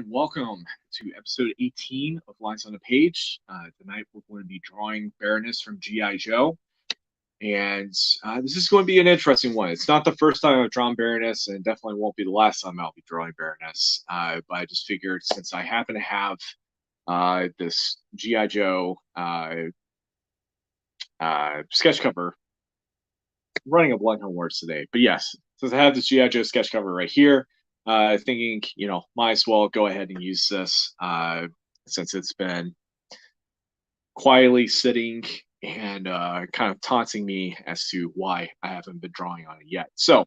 and welcome to episode 18 of Lines on the Page. Tonight we're going to be drawing Baroness from G.I. Joe, and this is going to be an interesting one. It's not the first time I've drawn Baroness, and it definitely won't be the last time I'll be drawing Baroness. But I just figured since I happen to have this G.I. Joe sketch cover, I'm running a blank on words today, but yes, since I have this G.I. Joe sketch cover right here, thinking, might as well go ahead and use this since it's been quietly sitting and kind of taunting me as to why I haven't been drawing on it yet. So,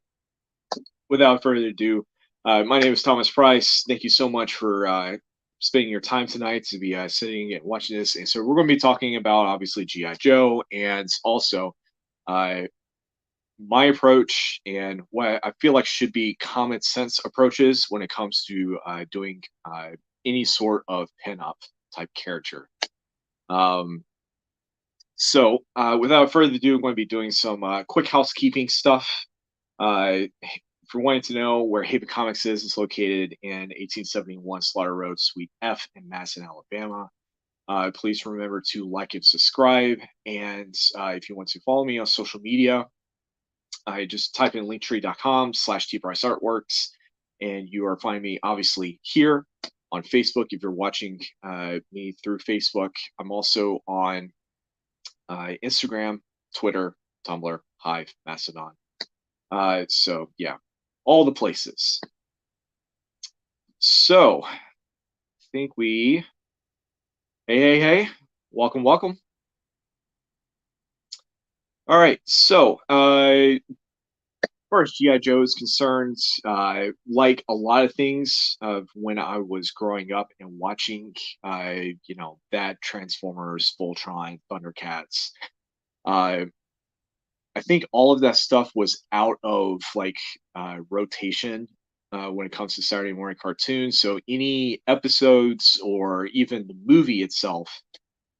without further ado, my name is Thomas Price. Thank you so much for spending your time tonight to be sitting and watching this. And so, we're going to be talking about obviously G.I. Joe and also my approach and what I feel like should be common sense approaches when it comes to doing any sort of pinup type character. So without further ado, I'm going to be doing some quick housekeeping stuff. If you're wanting to know where Haven Comics is, it's located in 1871 Slaughter Road, Suite F in Madison, Alabama. Please remember to like and subscribe. And if you want to follow me on social media, I just type in linktree.com/tpriceartworks, and you are finding me obviously here on Facebook. If you're watching me through Facebook, I'm also on Instagram, Twitter, Tumblr, Hive, Mastodon. So yeah, all the places. So I think hey, welcome. All right, so as far as G.I. Joe is concerned, like a lot of things of when I was growing up and watching, that Transformers, Voltron, Thundercats, I think all of that stuff was out of rotation when it comes to Saturday morning cartoons. So any episodes or even the movie itself,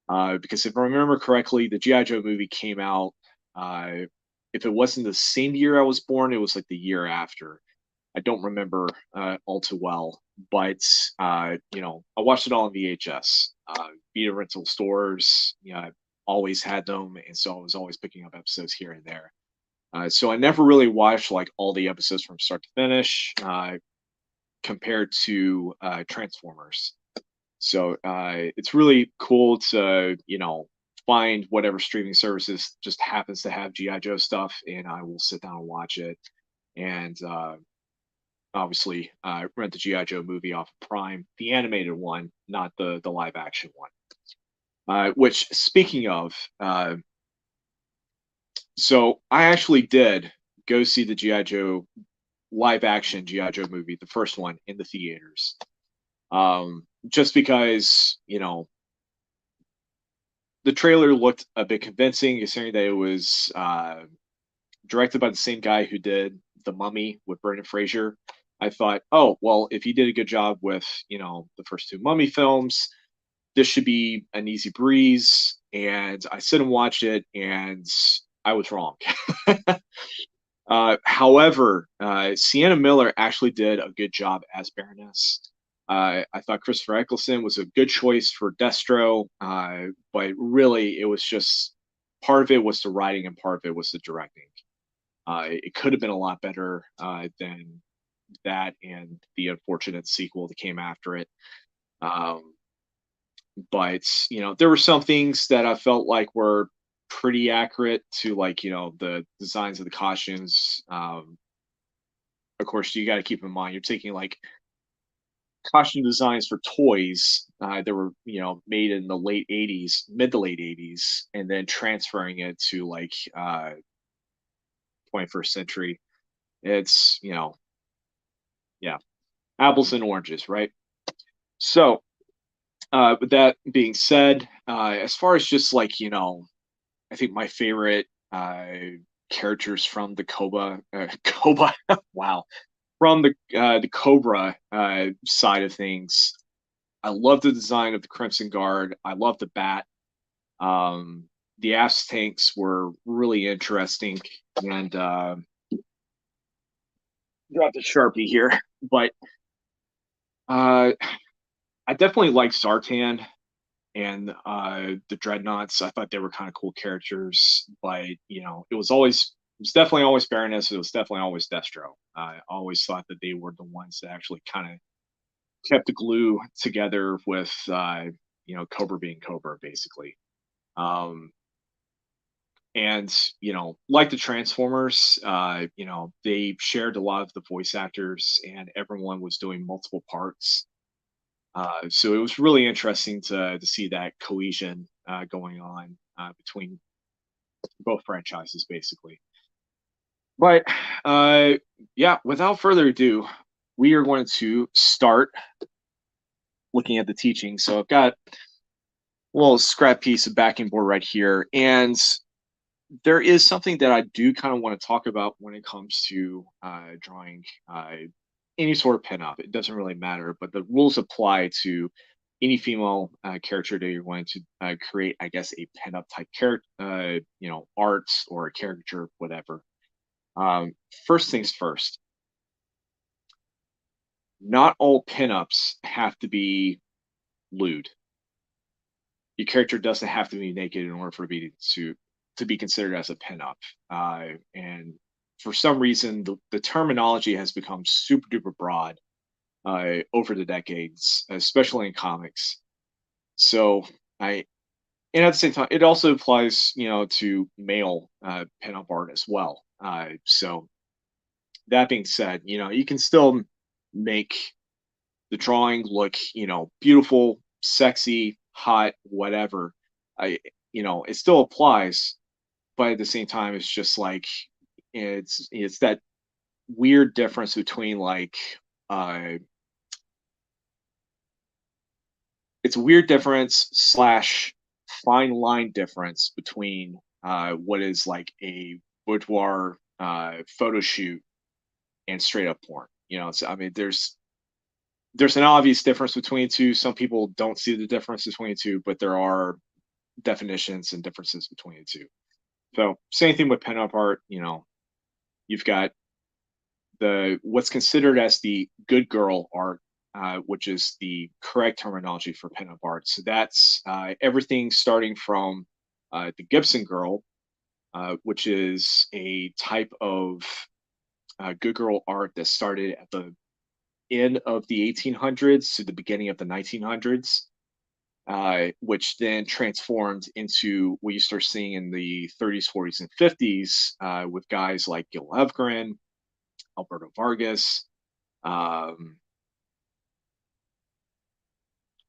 because if I remember correctly, the G.I. Joe movie came out. If it wasn't the same year I was born, it was like the year after. I don't remember all too well, but I watched it all on VHS. Vita rental stores, I always had them, and so I was always picking up episodes here and there. So I never really watched like all the episodes from start to finish, compared to Transformers. So it's really cool to find whatever streaming services just happens to have GI Joe stuff, and I will sit down and watch it. And obviously, rent the GI Joe movie off of Prime, the animated one, not the live action one. Which, speaking of, so I actually did go see the GI Joe live action GI Joe movie, the first one, in the theaters. Just because the trailer looked a bit convincing, considering that it was directed by the same guy who did The Mummy with Brendan Fraser. I thought, oh, well, if he did a good job with, the first two Mummy films, this should be an easy breeze. And I sit and watch it, and I was wrong. However, Sienna Miller actually did a good job as Baroness. I thought Christopher Eccleston was a good choice for Destro, but really it was just part of it was the writing and part of it was the directing. It could have been a lot better than that and the unfortunate sequel that came after it. But there were some things that I felt like were pretty accurate to the designs of the costumes. Of course, you got to keep in mind you're taking costume designs for toys that were made in the mid to late 80s, and then transferring it to 21st century. It's yeah, apples and oranges, right? So with that being said, as far as just I think my favorite characters from the Cobra wow, from the Cobra side of things, I love the design of the Crimson Guard. I love the Bat. The ass tanks were really interesting, and got the Sharpie here, but I definitely like Zartan and the Dreadnoughts. I thought they were kind of cool characters, but it was definitely always Baroness. It was definitely always Destro. I always thought that they were the ones that actually kind of kept the glue together with Cobra being Cobra, basically. Um, and like the Transformers, they shared a lot of the voice actors, and everyone was doing multiple parts. So it was really interesting to see that cohesion going on between both franchises, basically. But uh, yeah, without further ado, we are going to start looking at the teaching. So I've got a little scrap piece of backing board right here, and there is something that I do kind of want to talk about when it comes to drawing any sort of pinup. It doesn't really matter, but the rules apply to any female character that you're going to create, I guess, a pinup type character, art or a caricature, whatever. Um, First things first, not all pinups have to be lewd. Your character doesn't have to be naked in order for it to be considered as a pinup. And for some reason, the terminology has become super duper broad over the decades, especially in comics. So I, and at the same time, it also applies, to male pinup art as well. So that being said, you can still make the drawing look, beautiful, sexy, hot, whatever. I, it still applies, but at the same time, it's just like it's that weird difference between like uh it's a weird difference slash fine line difference between what is like a boudoir photo shoot and straight up porn. So I mean, there's an obvious difference between the two. Some people don't see the difference between the two, but there are definitions and differences between the two. So same thing with pinup art. You've got the what's considered as the good girl art, which is the correct terminology for pinup art. So that's everything starting from the Gibson girl, which is a type of good girl art that started at the end of the 1800s to the beginning of the 1900s. Which then transformed into what you start seeing in the 30s, 40s, and 50s with guys like Gil Evgren, Alberto Vargas, um,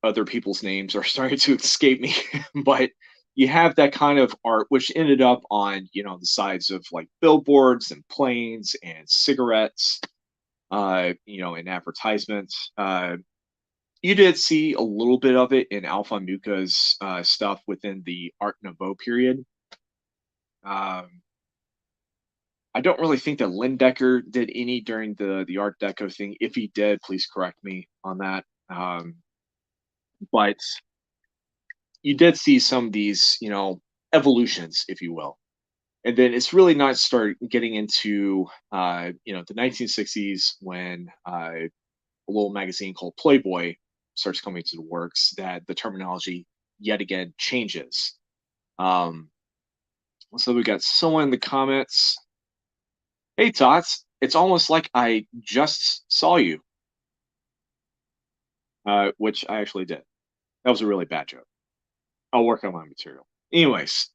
other people's names are starting to escape me, but you have that kind of art which ended up on the sides of like billboards and planes and cigarettes, in advertisements. You did see a little bit of it in Alpha Muka's stuff within the Art Nouveau period. Um, I don't really think that Lindecker did any during the Art Deco thing. If he did, please correct me on that. But you did see some of these, evolutions, if you will. And then it's really not start getting into, the 1960s when a little magazine called Playboy starts coming to the works that the terminology yet again changes. Um, so we got someone in the comments. Hey, Tots, it's almost like I just saw you, which I actually did. That was a really bad joke. I'll work on my material. Anyways,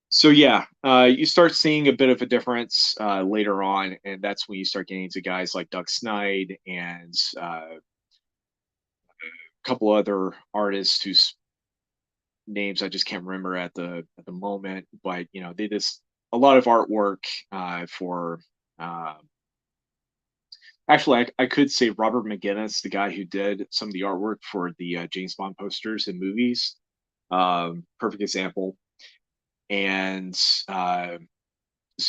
so yeah, you start seeing a bit of a difference later on, and that's when you start getting to guys like Doug Snide and a couple other artists whose names I just can't remember at the moment. But they just a lot of artwork for. Uh, Actually, I could say Robert McGinnis, the guy who did some of the artwork for the James Bond posters and movies. Perfect example. And so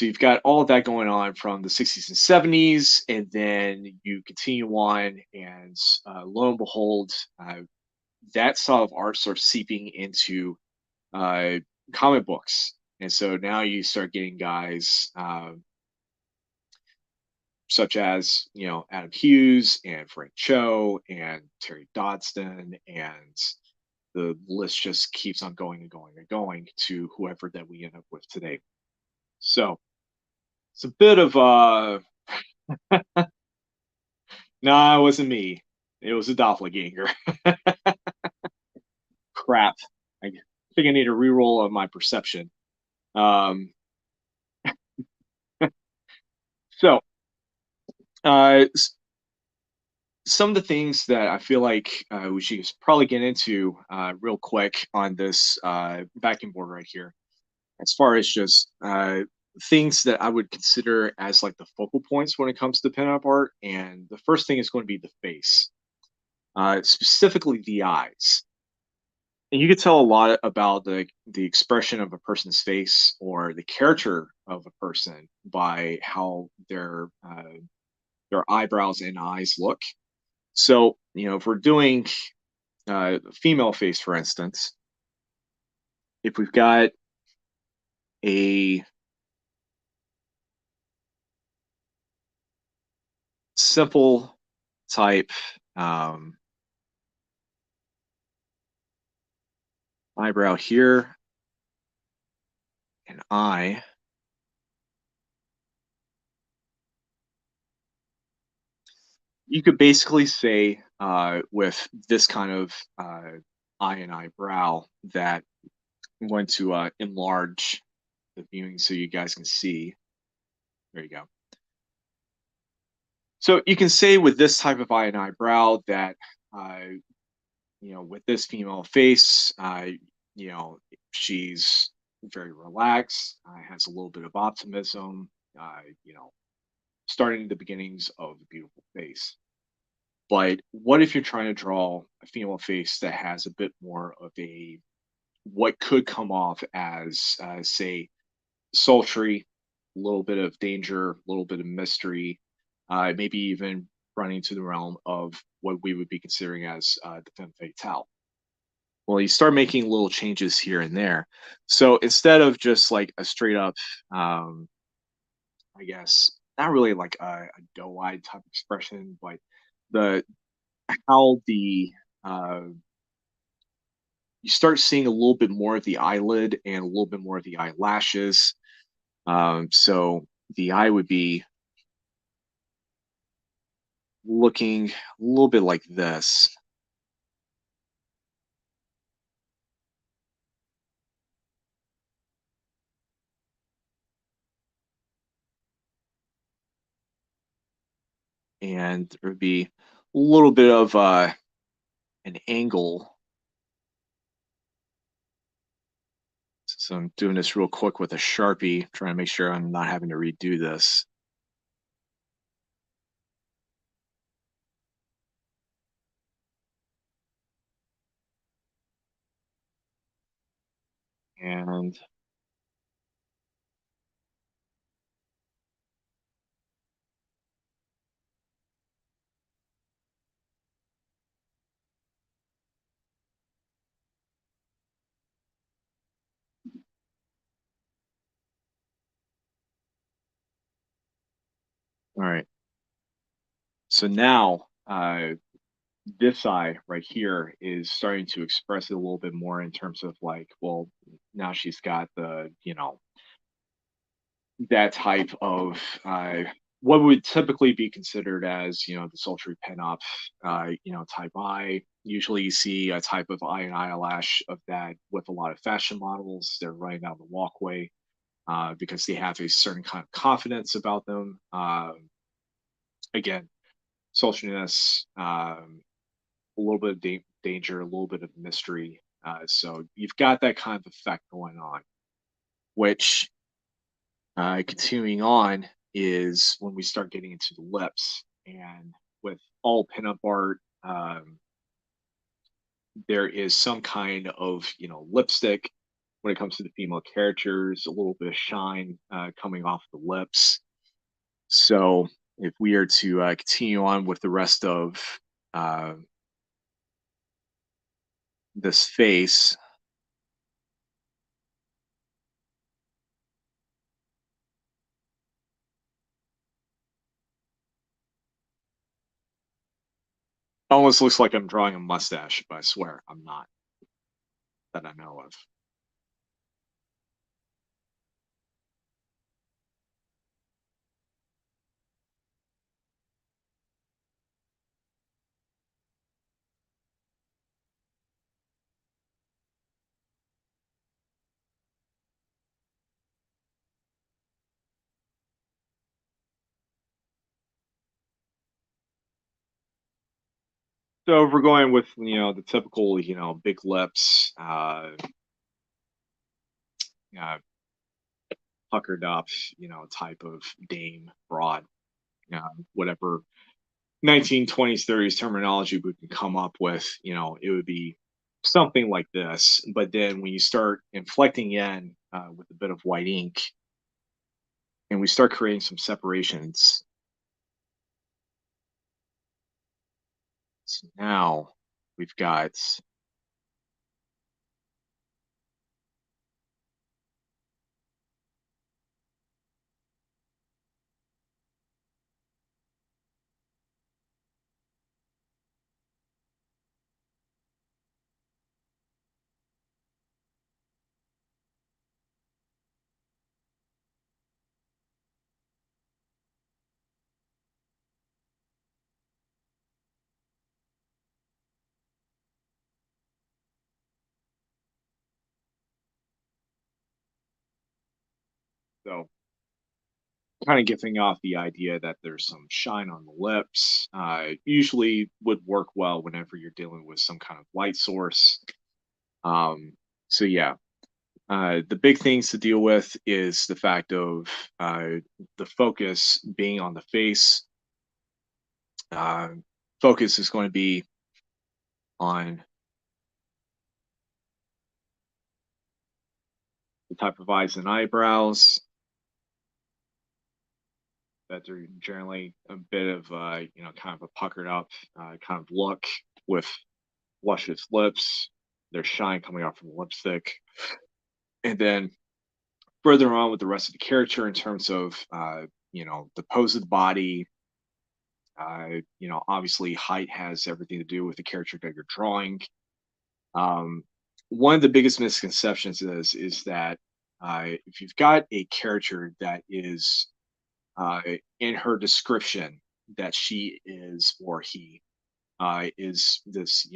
you've got all of that going on from the 60s and 70s, and then you continue on, and lo and behold, that style of art starts seeping into uh, comic books. And so now you start getting guys such as Adam Hughes and Frank Cho and Terry Dodson, and the list just keeps on going and going and going to whoever that we end up with today. So it's a bit of nah, it wasn't me. It was a doppelganger. Crap. I think I need a reroll of my perception. Um, so uh, some of the things that I feel like we should probably get into real quick on this backing board right here, as far as just things that I would consider as like the focal points when it comes to pinup art. And the first thing is going to be the face, specifically the eyes. And you can tell a lot about the expression of a person's face or the character of a person by how their eyebrows and eyes look. So, if we're doing female face, for instance, if we've got a simple type eyebrow here, an eye, you could basically say with this kind of eye and eyebrow that I'm going to enlarge the viewing so you guys can see. There you go. So you can say with this type of eye and eyebrow that, with this female face, she's very relaxed, has a little bit of optimism, starting the beginnings of a beautiful face. But what if you're trying to draw a female face that has a bit more of what could come off as, say, sultry, a little bit of danger, a little bit of mystery, maybe even running to the realm of what we would be considering as the femme fatale. Well, you start making little changes here and there. So instead of just like a straight up, I guess, not really like a doe-eyed type expression, but the how the uh, you start seeing a little bit more of the eyelid and a little bit more of the eyelashes. So the eye would be looking a little bit like this. And there would be a little bit of an angle. So I'm doing this real quick with a Sharpie, trying to make sure I'm not having to redo this. And all right. So now this eye right here is starting to express it a little bit more in terms of like, well, now she's got that type of what would typically be considered as the sultry pinup type eye. Usually you see a type of eye and eyelash of that with a lot of fashion models. They're running down the walkway because they have a certain kind of confidence about them. Again, sultriness, a little bit of danger, a little bit of mystery. So you've got that kind of effect going on, which continuing on is when we start getting into the lips. And with all pinup art, there is some kind of lipstick when it comes to the female characters, a little bit of shine coming off the lips. So if we are to continue on with the rest of uh, this face, Almost looks like I'm drawing a mustache, but I swear I'm not, that I know of. So if we're going with the typical big lips, uh, puckered up type of dame broad, whatever 1920s 30s terminology we can come up with, it would be something like this. But then when you start inflecting in with a bit of white ink and we start creating some separations, so now we've got so kind of giving off the idea that there's some shine on the lips. Usually would work well whenever you're dealing with some kind of light source. Um, so yeah, the big things to deal with is the fact of the focus being on the face. Uh, Focus is going to be on the type of eyes and eyebrows that are generally a bit of kind of a puckered up kind of look with luscious lips. There's shine coming off from the lipstick, and then further on with the rest of the character in terms of the pose of the body. Obviously height has everything to do with the character that you're drawing. Um, One of the biggest misconceptions is that if you've got a character that is uh, in her description that she is or he is this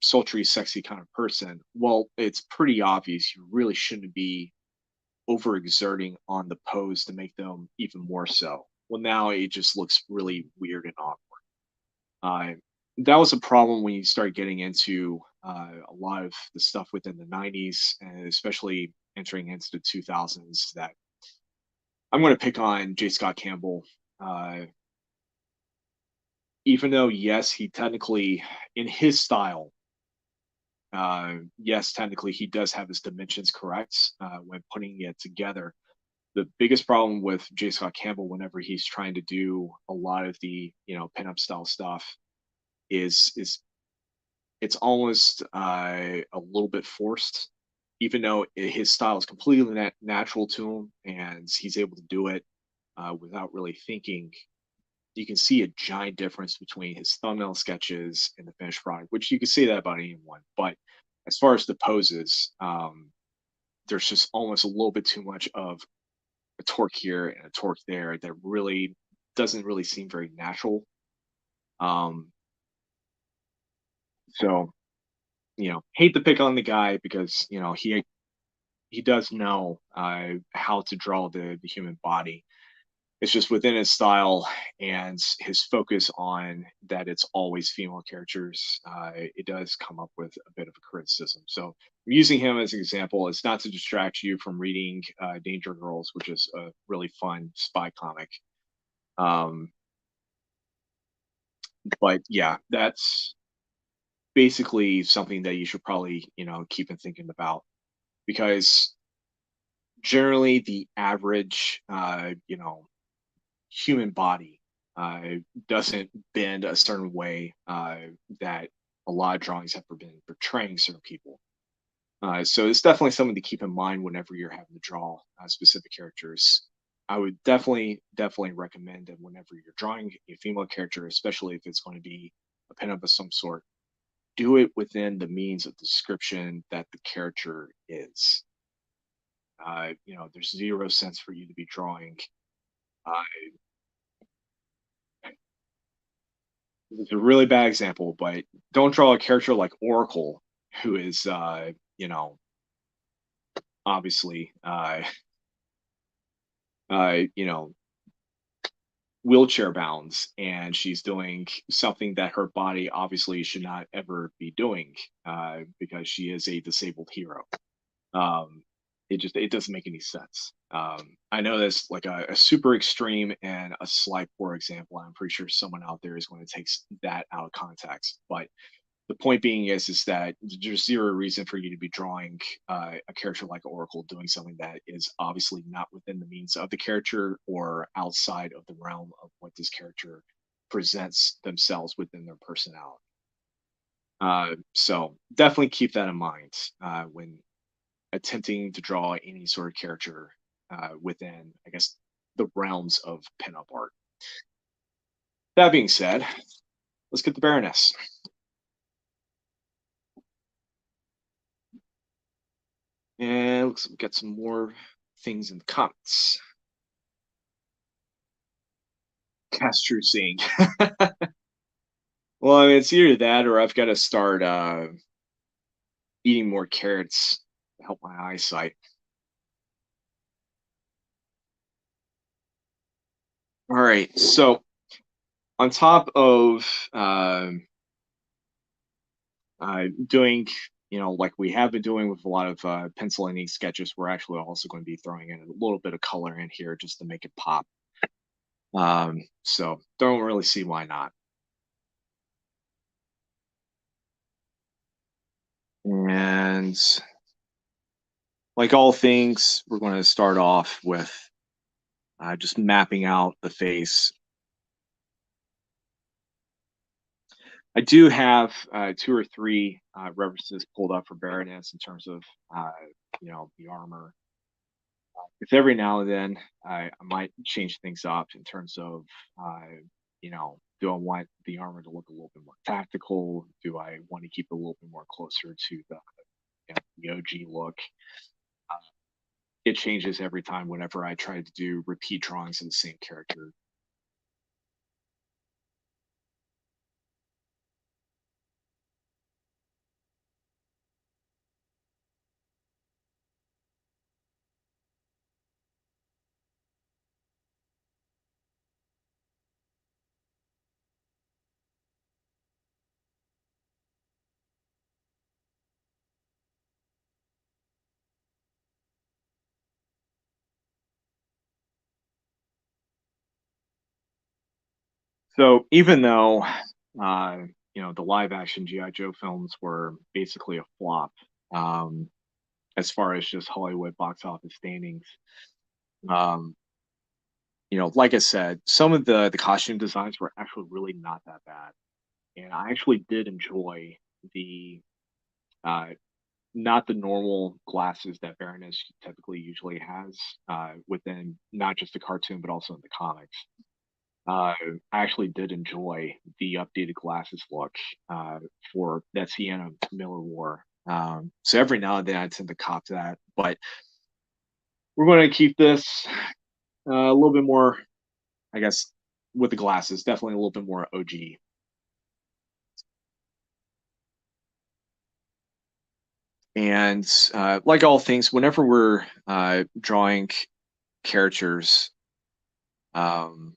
sultry, sexy kind of person, well, it's pretty obvious you really shouldn't be overexerting on the pose to make them even more so. Well, now it just looks really weird and awkward. Uh, that was a problem when you start getting into a lot of the stuff within the 90s, and especially entering into the 2000s. That I'm going to pick on J. Scott Campbell. Uh, Even though, yes, he technically, in his style, yes, technically he does have his dimensions correct when putting it together. The biggest problem with J. Scott Campbell, whenever he's trying to do a lot of the pinup style stuff, is it's almost a little bit forced, even though his style is completely natural to him and he's able to do it without really thinking. You can see a giant difference between his thumbnail sketches and the finished product, which you can say that about anyone. But as far as the poses, there's just almost a little bit too much of a torque here and a torque there that really doesn't really seem very natural. Um, so hate to pick on the guy because he does know how to draw the human body. It's just within his style and his focus on that it's always female characters. It does come up with a bit of a criticism. So I'm using him as an example. It's not to distract you from reading Danger Girls, which is a really fun spy comic. Um, but yeah, that's basically something that you should probably keep in thinking about because generally the average human body uh, doesn't bend a certain way that a lot of drawings have been portraying certain people. So it's definitely something to keep in mind whenever you're having to draw specific characters. I would definitely recommend that whenever you're drawing a female character, especially if it's going to be a pinup of some sort, do it within the means of description that the character is. There's zero sense for you to be drawing. Uh, it's a really bad example, but don't draw a character like Oracle, who is, obviously, uh, you know, wheelchair bounds, and she's doing something that her body obviously should not ever be doing, because she is a disabled hero. Um, it doesn't make any sense. I know that's like a super extreme and a slight poor example. I'm pretty sure someone out there is going to take that out of context. But the point being is that there's zero reason for you to be drawing a character like Oracle doing something that is obviously not within the means of the character or outside of the realm of what this character presents themselves within their personality. So definitely keep that in mind when attempting to draw any sort of character within, I guess, the realms of pinup art. That being said, let's get the Baroness. And looks like we got some more things in the comments. That's true seeing. Well, I mean, it's either that or I've got to start eating more carrots to help my eyesight. All right, so on top of doing, like we have been doing with a lot of pencil and ink sketches, we're actually also going to be throwing in a little bit of color in here just to make it pop. So don't really see why not. And like all things, we're going to start off with just mapping out the face. I do have two or three references pulled up for Baroness in terms of, the armor. If every now and then I might change things up in terms of, do I want the armor to look a little bit more tactical? Do I want to keep it a little bit more closer to the OG look? Uh, it changes every time whenever I try to do repeat drawings of the same character. So even though the live action GI Joe films were basically a flop, um, as far as just Hollywood box office standings. Um, like I said, some of the costume designs were actually really not that bad, and I actually did enjoy the uh, not the normal glasses that Baroness typically usually has within not just the cartoon but also in the comics. I actually did enjoy the updated glasses look for that Sienna Miller wore. So every now and then I tend to cop that, but we're going to keep this a little bit more, I guess, with the glasses, definitely a little bit more OG. And like all things, whenever we're drawing characters, um,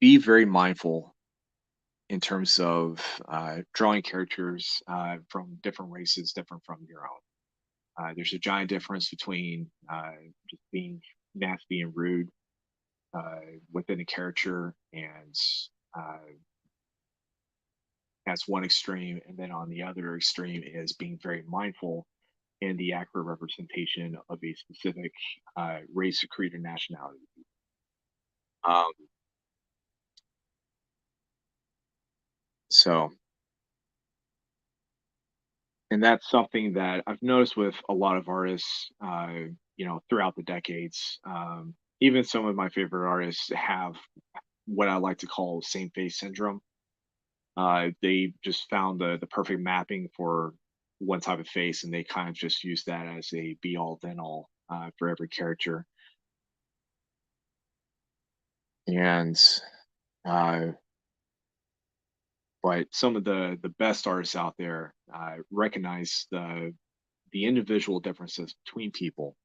be very mindful in terms of drawing characters from different races, different from your own. There's a giant difference between just being nasty and rude uh, within a character and uh, that's one extreme, and then on the other extreme is being very mindful in the accurate representation of a specific race, creed, or nationality. Um, so, and that's something that I've noticed with a lot of artists, throughout the decades. Even some of my favorite artists have what I like to call same face syndrome. They just found the perfect mapping for one type of face, and they kind of just use that as a be all then all for every character. And uh, but some of the best artists out there recognize the individual differences between people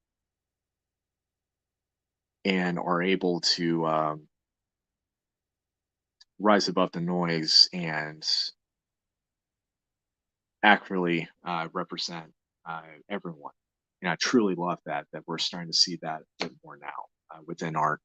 and are able to rise above the noise and accurately represent everyone. And I truly love that we're starting to see that a bit more now within art.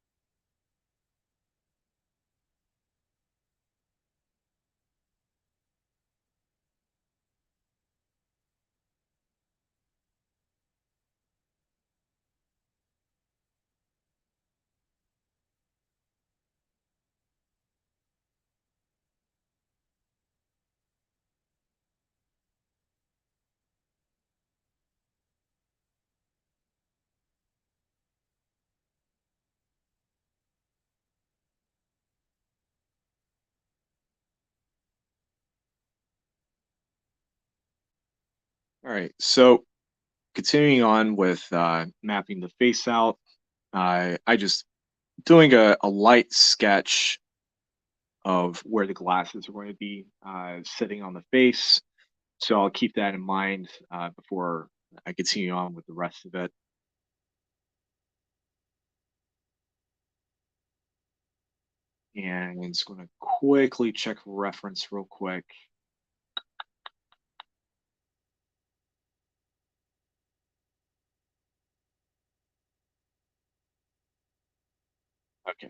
All right, so continuing on with mapping the face out, I just doing a light sketch of where the glasses are going to be sitting on the face. So I'll keep that in mind before I continue on with the rest of it. And I'm just going to quickly check reference real quick. Okay.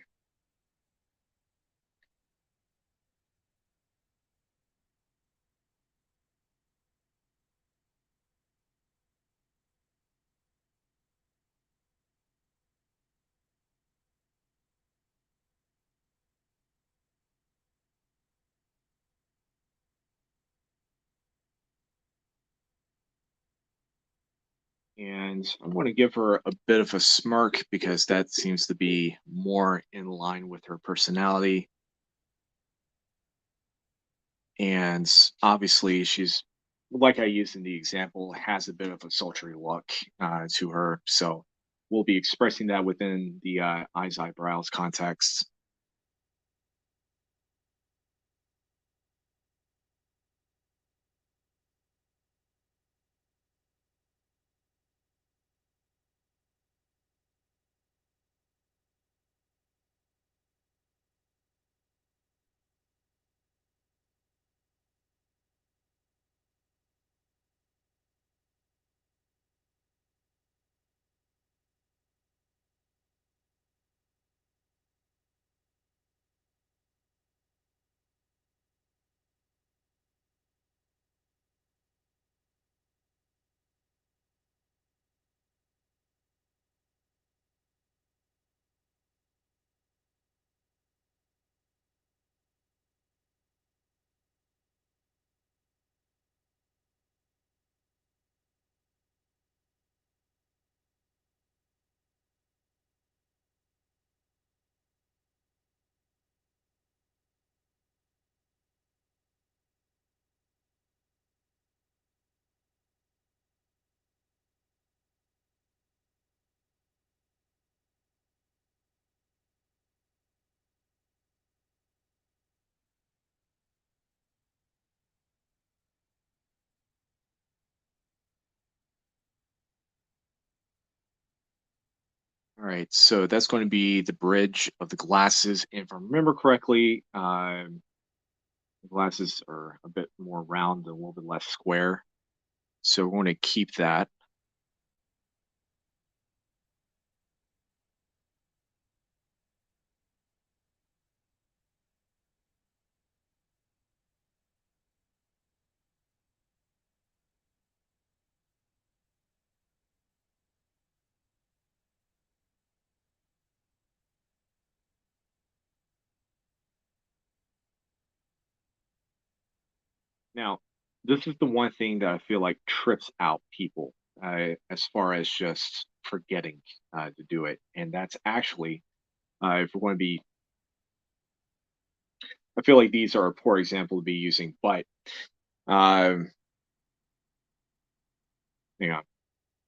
And I'm going to give her a bit of a smirk because that seems to be more in line with her personality. And obviously, she's, like I used in the example, has a bit of a sultry look to her. So we'll be expressing that within the eyes, eyebrows context. All right, so that's going to be the bridge of the glasses. And if I remember correctly, the glasses are a bit more round, a little bit less square. So we're going to keep that. Now, this is the one thing that I feel like trips out people as far as just forgetting to do it. And that's actually, if we're going to be I feel like these are a poor example to be using, but um, hang on,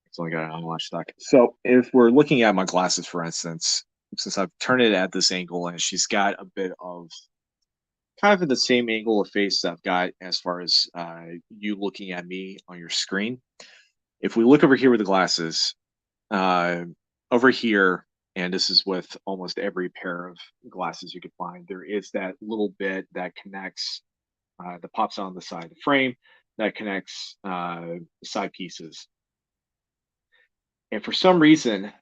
it's only got an unwatched stock. So if we're looking at my glasses, for instance, since I've turned it at this angle and she's got a bit of kind of in the same angle of face that I've got as far as you looking at me on your screen. If we look over here with the glasses, uh, over here, and this is with almost every pair of glasses you could find, there is that little bit that connects, that pops on the side of the frame, that connects the side pieces. And for some reason,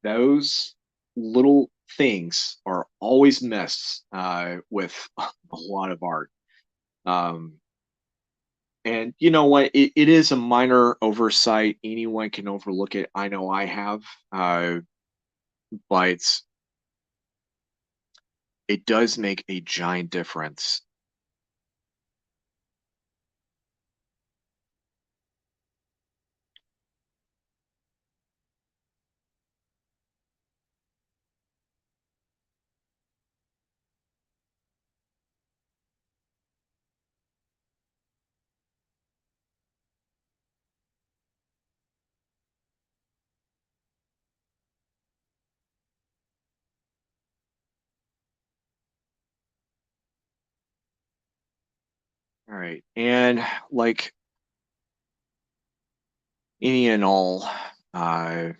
those little things are always missed with a lot of art. Um, and you know what? It is a minor oversight. Anyone can overlook it. I know I have, uh, but it does make a giant difference. All right. And like any and all, uh,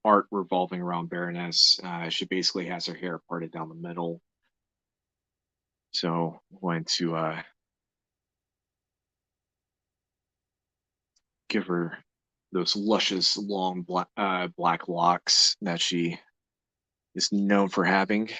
art revolving around Baroness, she basically has her hair parted down the middle. So I'm going to give her those luscious, long black locks that she is known for having.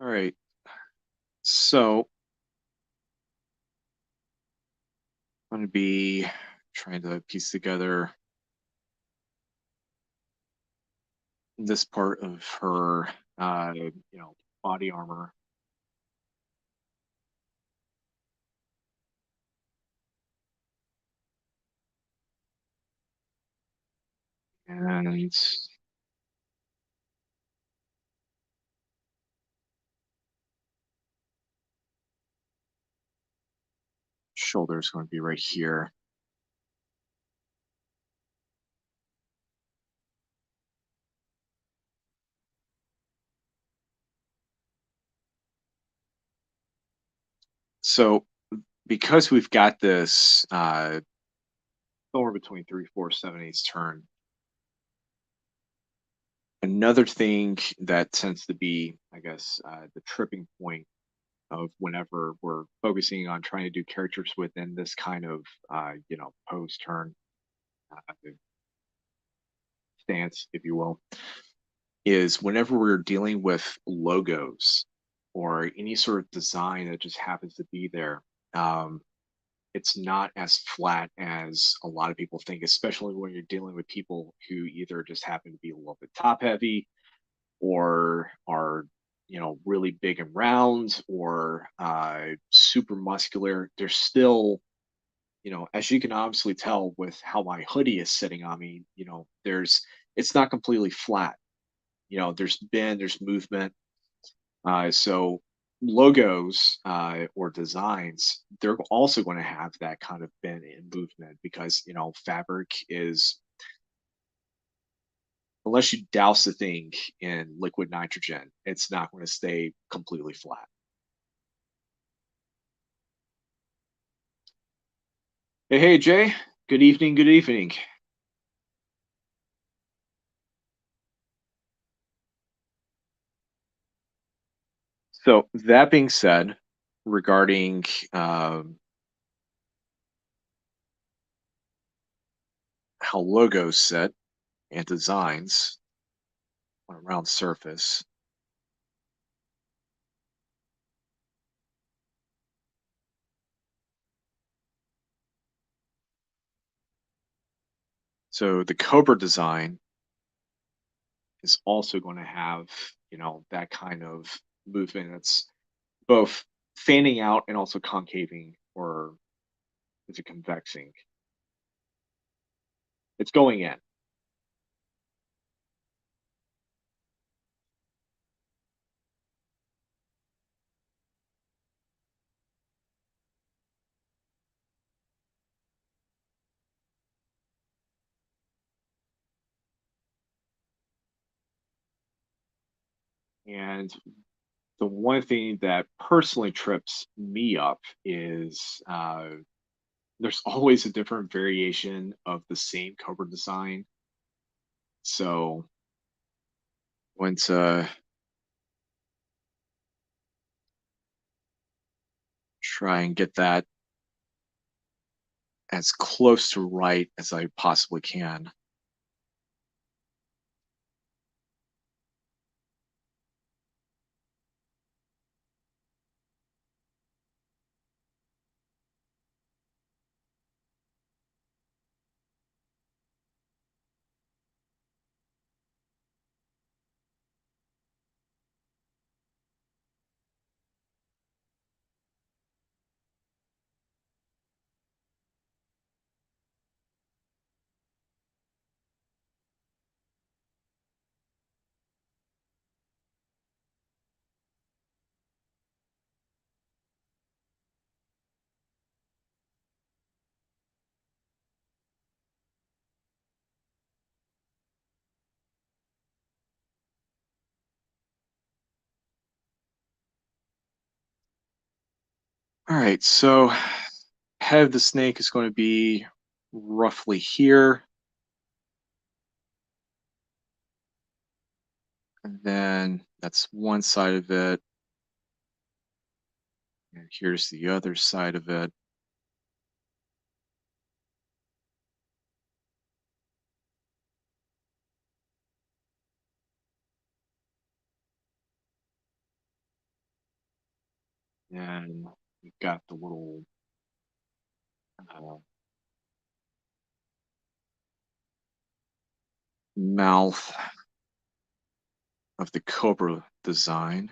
All right. So I'm going to be trying to piece together this part of her, body armor. And shoulder is going to be right here. So because we've got this somewhere between 3/4, 7/8 turn, another thing that tends to be, I guess, the tripping point of whenever we're focusing on trying to do characters within this kind of, pose turn stance, if you will, is whenever we're dealing with logos or any sort of design that just happens to be there. Um, it's not as flat as a lot of people think, especially when you're dealing with people who either just happen to be a little bit top heavy or are, really big and round or super muscular, they're still, as you can obviously tell with how my hoodie is sitting on me, it's not completely flat. There's bend, there's movement. So logos or designs, they're also going to have that kind of bend and movement because, fabric is, unless you douse the thing in liquid nitrogen, it's not going to stay completely flat. Hey, hey, Jay. Good evening. Good evening. So that being said, regarding how logos sit and designs on a round surface, so the Cobra design is also going to have, that kind of movement that's both fanning out and also concaving, or is it convexing? It's going in. And the one thing that personally trips me up is there's always a different variation of the same cover design. So when to try and get that as close to right as I possibly can. All right, so head of the snake is going to be roughly here. And then that's one side of it. And here's the other side of it. And we've got the little uh, mouth of the cobra design.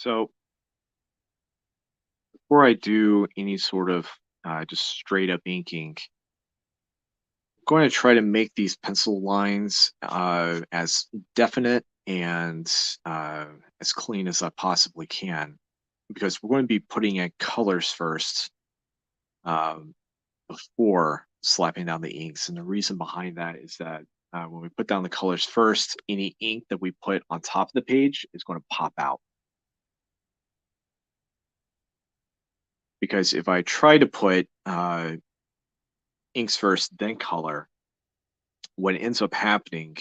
So before I do any sort of just straight up inking, I'm going to try to make these pencil lines as definite and uh, as clean as I possibly can, because we're going to be putting in colors first um, before slapping down the inks. And the reason behind that is that when we put down the colors first, any ink that we put on top of the page is going to pop out. Because if I try to put inks first, then color, what ends up happening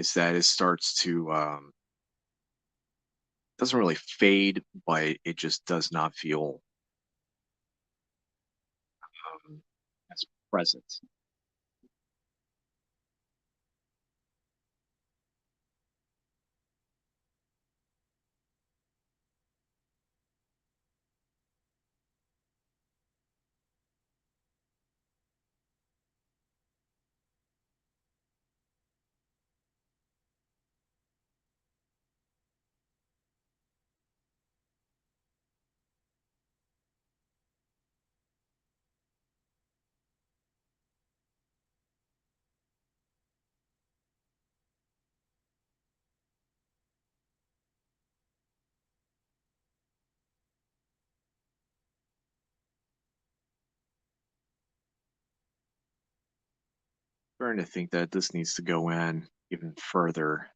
is that it starts to doesn't really fade, but it just does not feel as present. Starting to think that this needs to go in even further.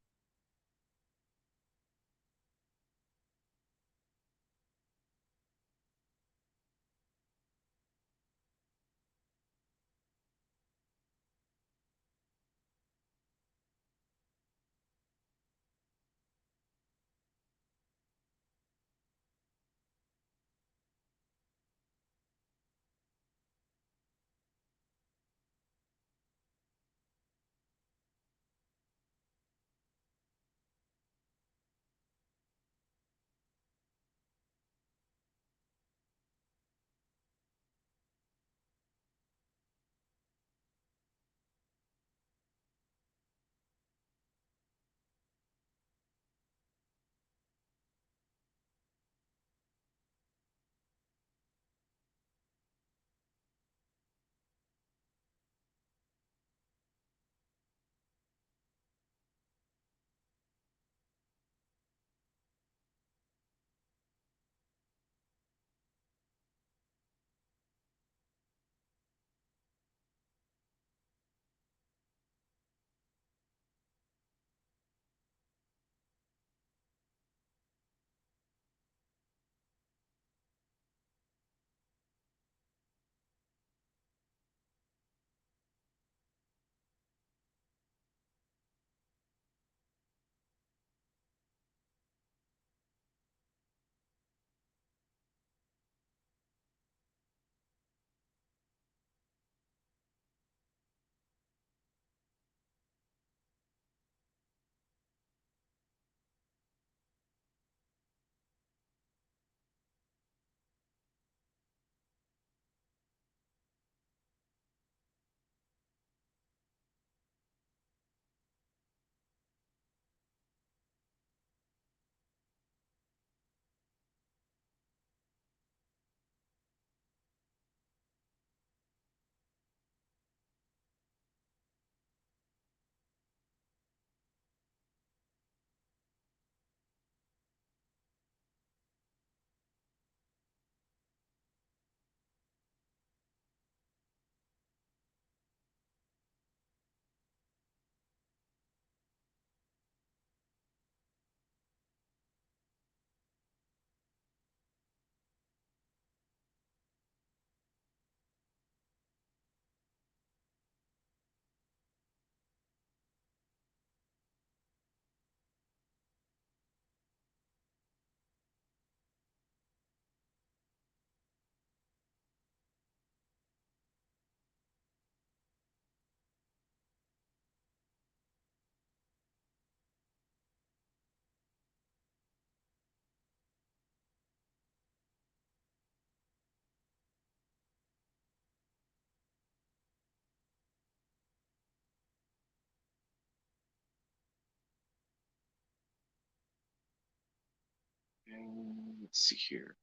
And let's see here.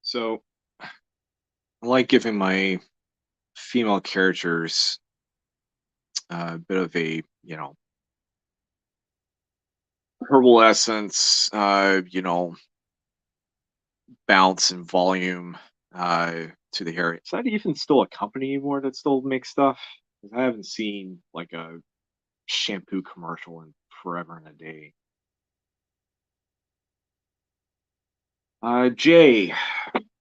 So I like giving my female characters a bit of a, herbal essence, bounce and volume to the hair. Is that even still a company anymore that still makes stuff? 'Cause I haven't seen like a shampoo commercial in forever and a day. Jay,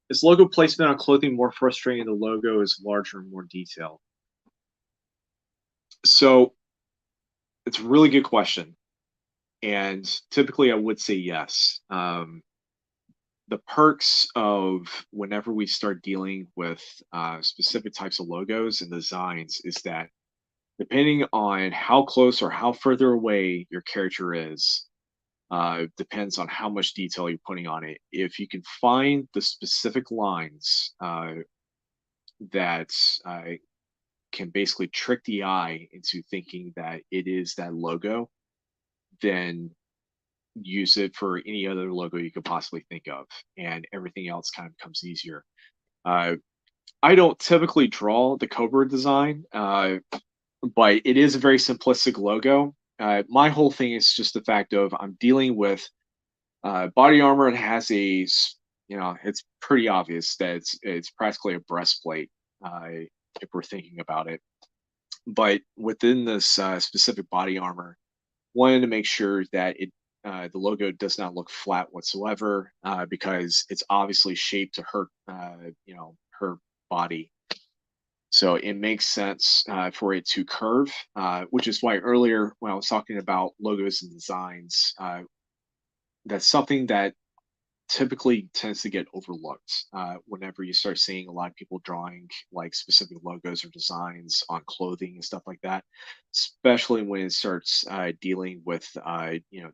is logo placement on clothing more frustrating? The logo is larger and more detailed. So it's a really good question, and typically I would say yes. The perks of whenever we start dealing with specific types of logos and designs is that depending on how close or how further away your character is, depends on how much detail you're putting on it. If you can find the specific lines that can basically trick the eye into thinking that it is that logo, then use it for any other logo you could possibly think of, and everything else kind of becomes easier. Uh, I don't typically draw the Cobra design, but it is a very simplistic logo. My whole thing is just the fact of I'm dealing with body armor and has it's pretty obvious that it's practically a breastplate if we're thinking about it. But within this specific body armor, wanted to make sure that the logo does not look flat whatsoever because it's obviously shaped to her body. So it makes sense for it to curve, which is why earlier when I was talking about logos and designs, that's something that typically tends to get overlooked whenever you start seeing a lot of people drawing like specific logos or designs on clothing and stuff like that, especially when it starts dealing with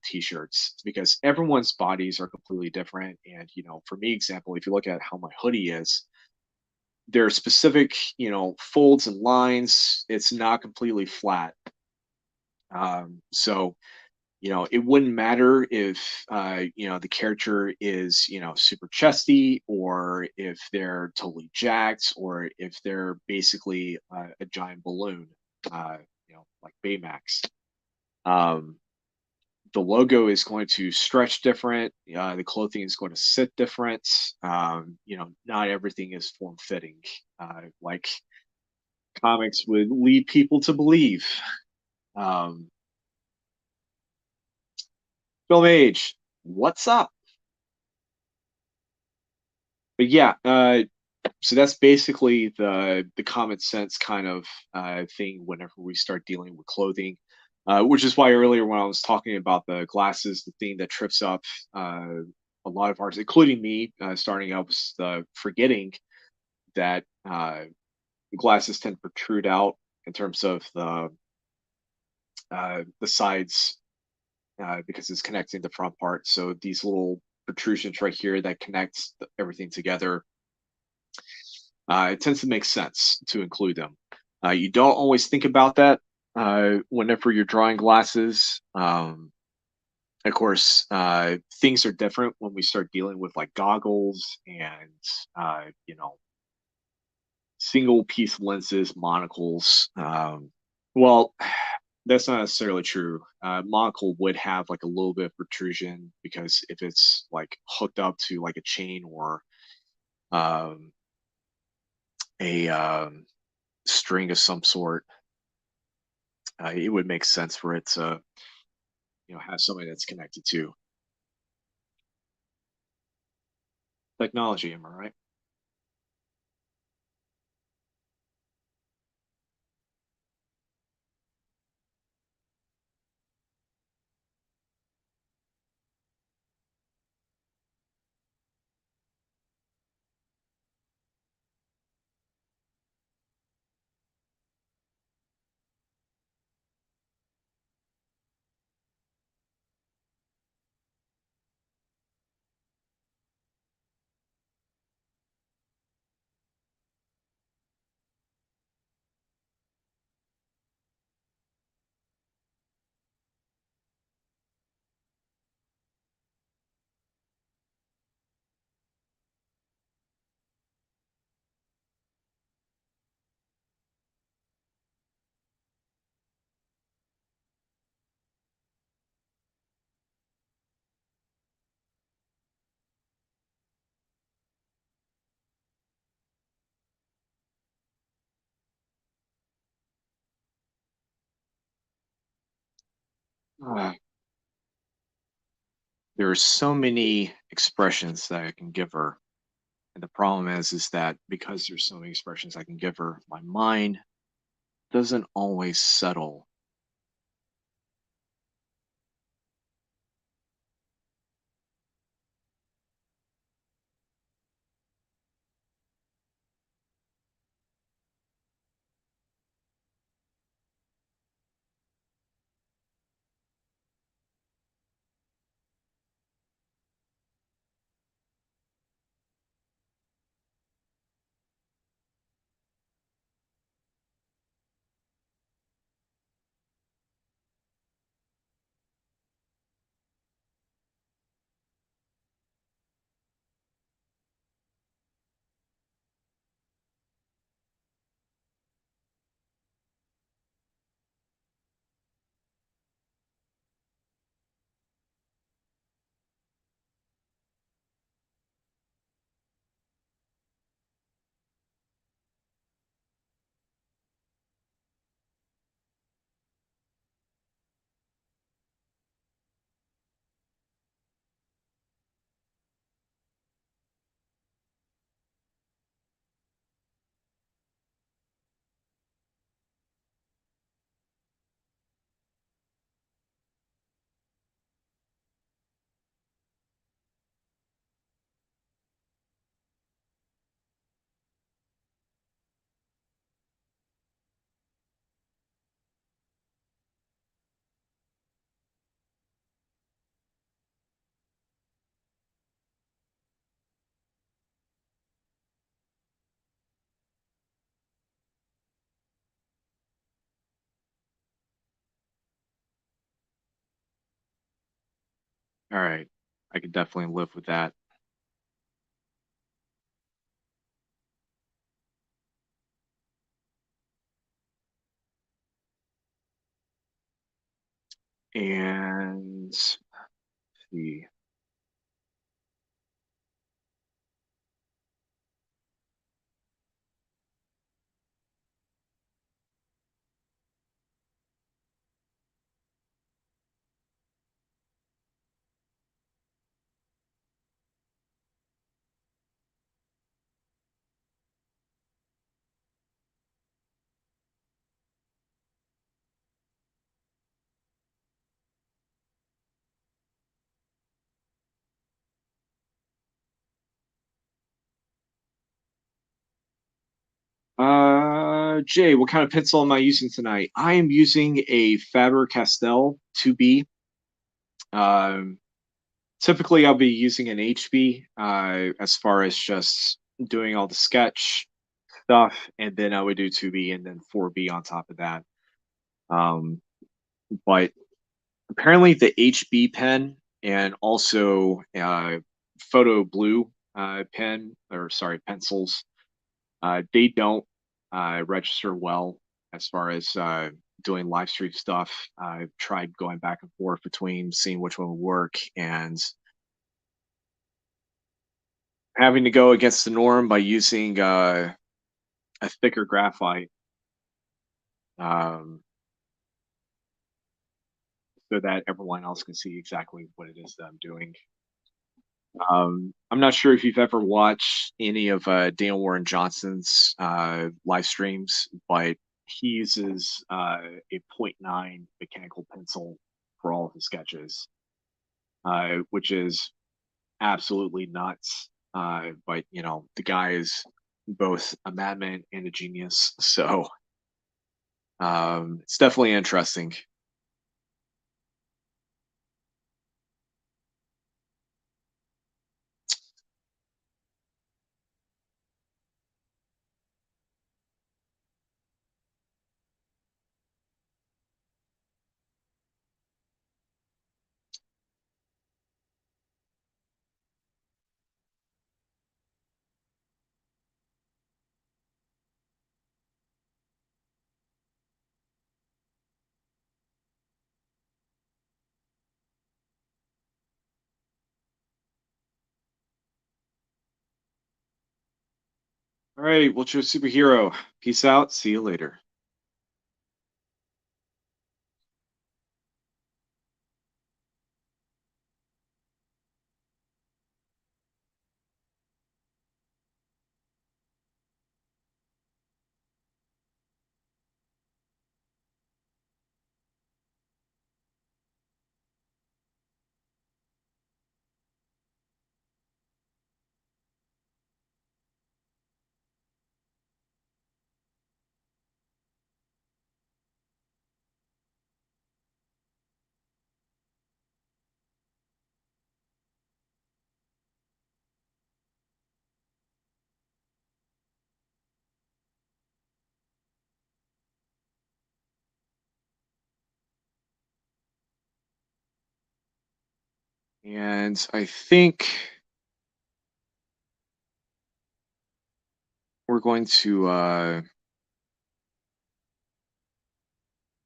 t-shirts, because everyone's bodies are completely different. And for me example, if you look at how my hoodie is, there are specific folds and lines. It's not completely flat. So it wouldn't matter if the character is super chesty, or if they're totally jacked, or if they're basically a giant balloon, uh, like Baymax. Um, the logo is going to stretch different. The clothing is going to sit different. Not everything is form fitting, like comics would lead people to believe. Um, Film Age, what's up? But yeah, so that's basically the common sense kind of thing whenever we start dealing with clothing, which is why earlier when I was talking about the glasses, the thing that trips up a lot of artists, including me, starting out was the forgetting that glasses tend to protrude out in terms of the sides because it's connecting the front part. So these little protrusions right here that connects everything together, it tends to make sense to include them. You don't always think about that whenever you're drawing glasses. Of course, things are different when we start dealing with like goggles and single piece lenses, monocles. Well, that's not necessarily true. Monocle would have like a little bit of protrusion because if it's like hooked up to like a chain or um, a string of some sort. it would make sense for it to, have somebody that's connected to technology. Am I right? Uh, there are so many expressions that I can give her. And the problem is that because there's so many expressions I can give her, my mind doesn't always settle. All right, I could definitely live with that. And let's see. Jay, what kind of pencil am I using tonight? I am using a Faber-Castell 2B. Um, Typically, I'll be using an HB as far as just doing all the sketch stuff, and then I would do 2B and then 4B on top of that. Um, but apparently, the HB pen and also photo blue pen, or sorry, pencils, they don't register well as far as doing live stream stuff. I've tried going back and forth between seeing which one would work and having to go against the norm by using a thicker graphite. Um, so that everyone else can see exactly what it is that I'm doing. I'm not sure if you've ever watched any of Daniel Warren Johnson's live streams, but he uses a point .9 mechanical pencil for all of his sketches, which is absolutely nuts. But the guy is both a madman and a genius, so it's definitely interesting. All right, what's your superhero? Peace out. See you later. And I think we're going to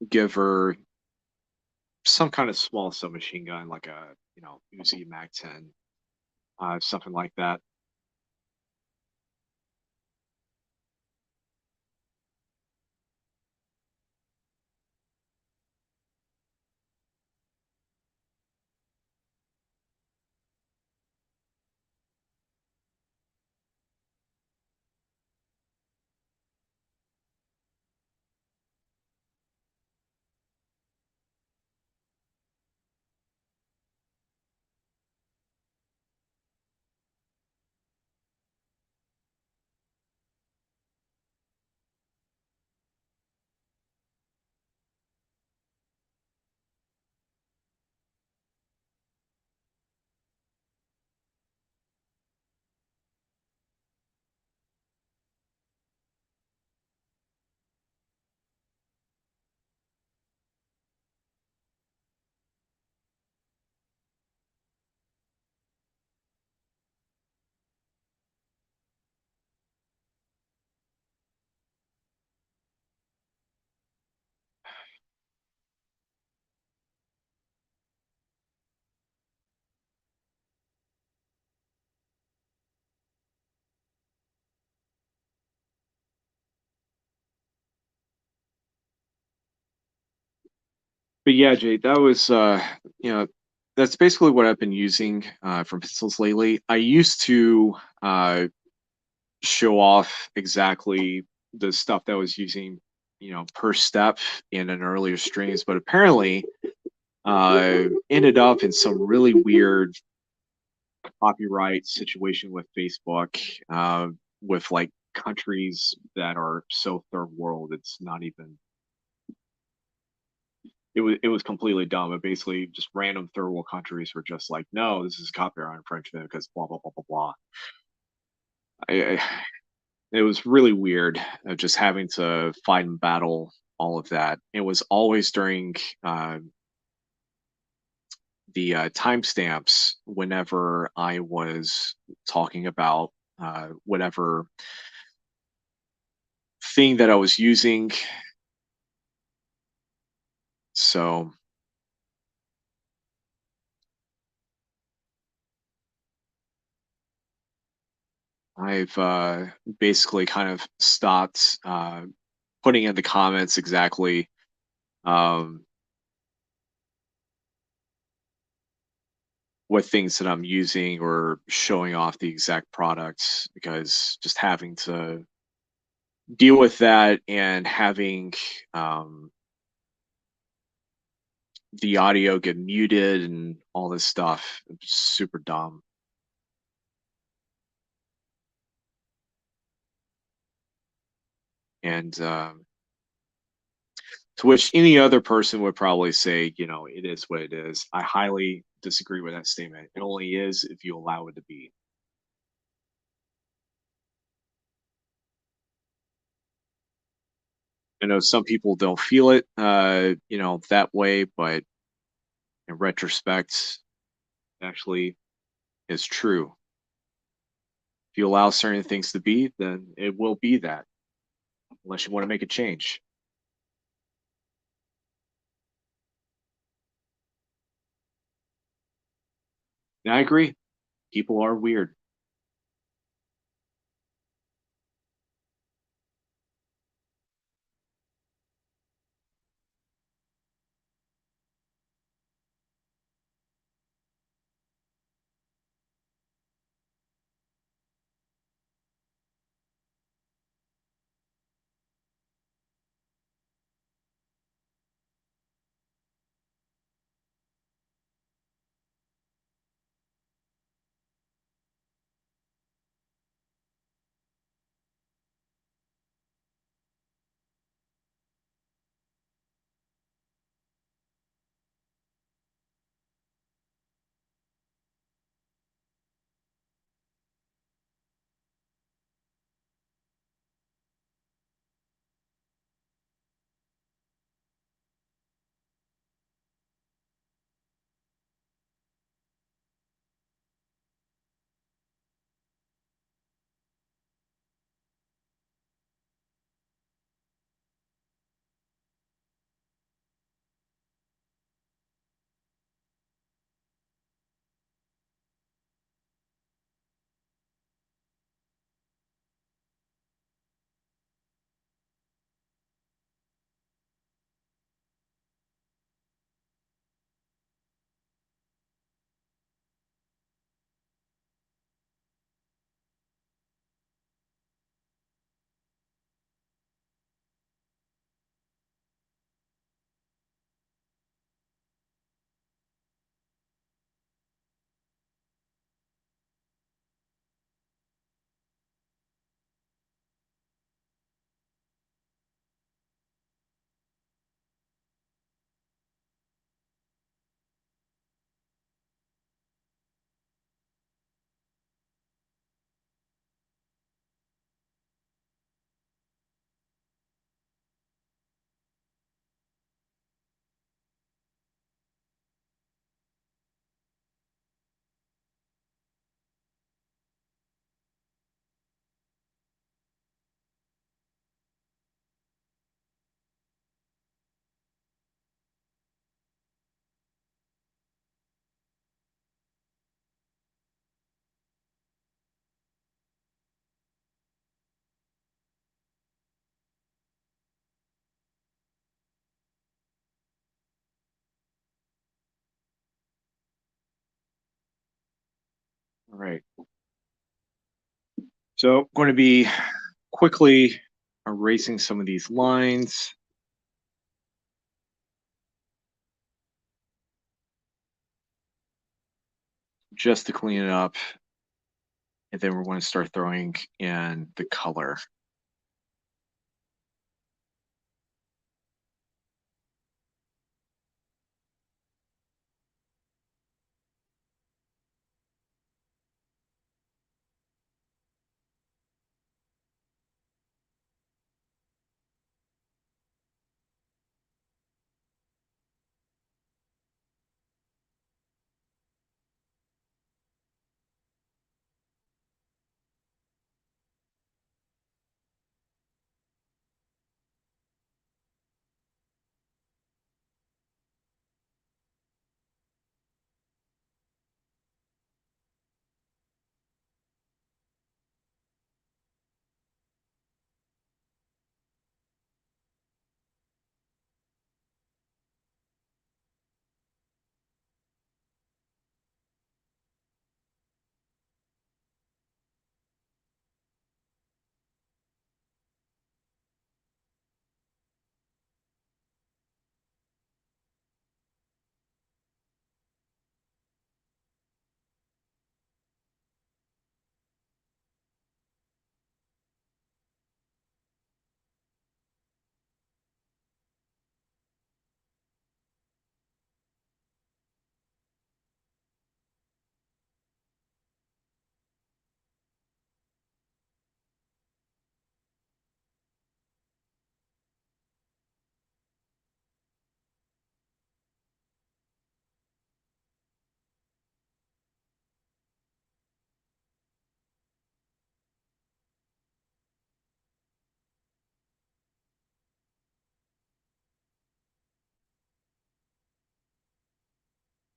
give her some kind of small submachine gun, like a Uzi Mag 10, something like that. But yeah, Jade, that was you know that's basically what I've been using from pencils lately. I used to show off exactly the stuff that I was using, per step in an earlier streams, but apparently ended up in some really weird copyright situation with Facebook, with like countries that are so third world. It's not even. It was completely dumb. It basically just random third world countries were just like, no, this is copyright infringement because blah blah blah blah blah. It was really weird just having to fight and battle all of that. It was always during the timestamps whenever I was talking about whatever thing that I was using. So I've basically kind of stopped putting in the comments exactly, um, what things that I'm using or showing off the exact products because just having to deal with that and having um, the audio get muted and all this stuff. It's super dumb. And to which any other person would probably say, it is what it is. I highly disagree with that statement. It only is if you allow it to be. I know some people don't feel it, that way, but in retrospect, actually is true. If you allow certain things to be, then it will be that, unless you want to make a change. And I agree. People are weird. All right. So I'm going to be quickly erasing some of these lines just to clean it up. And then we're going to start throwing in the color.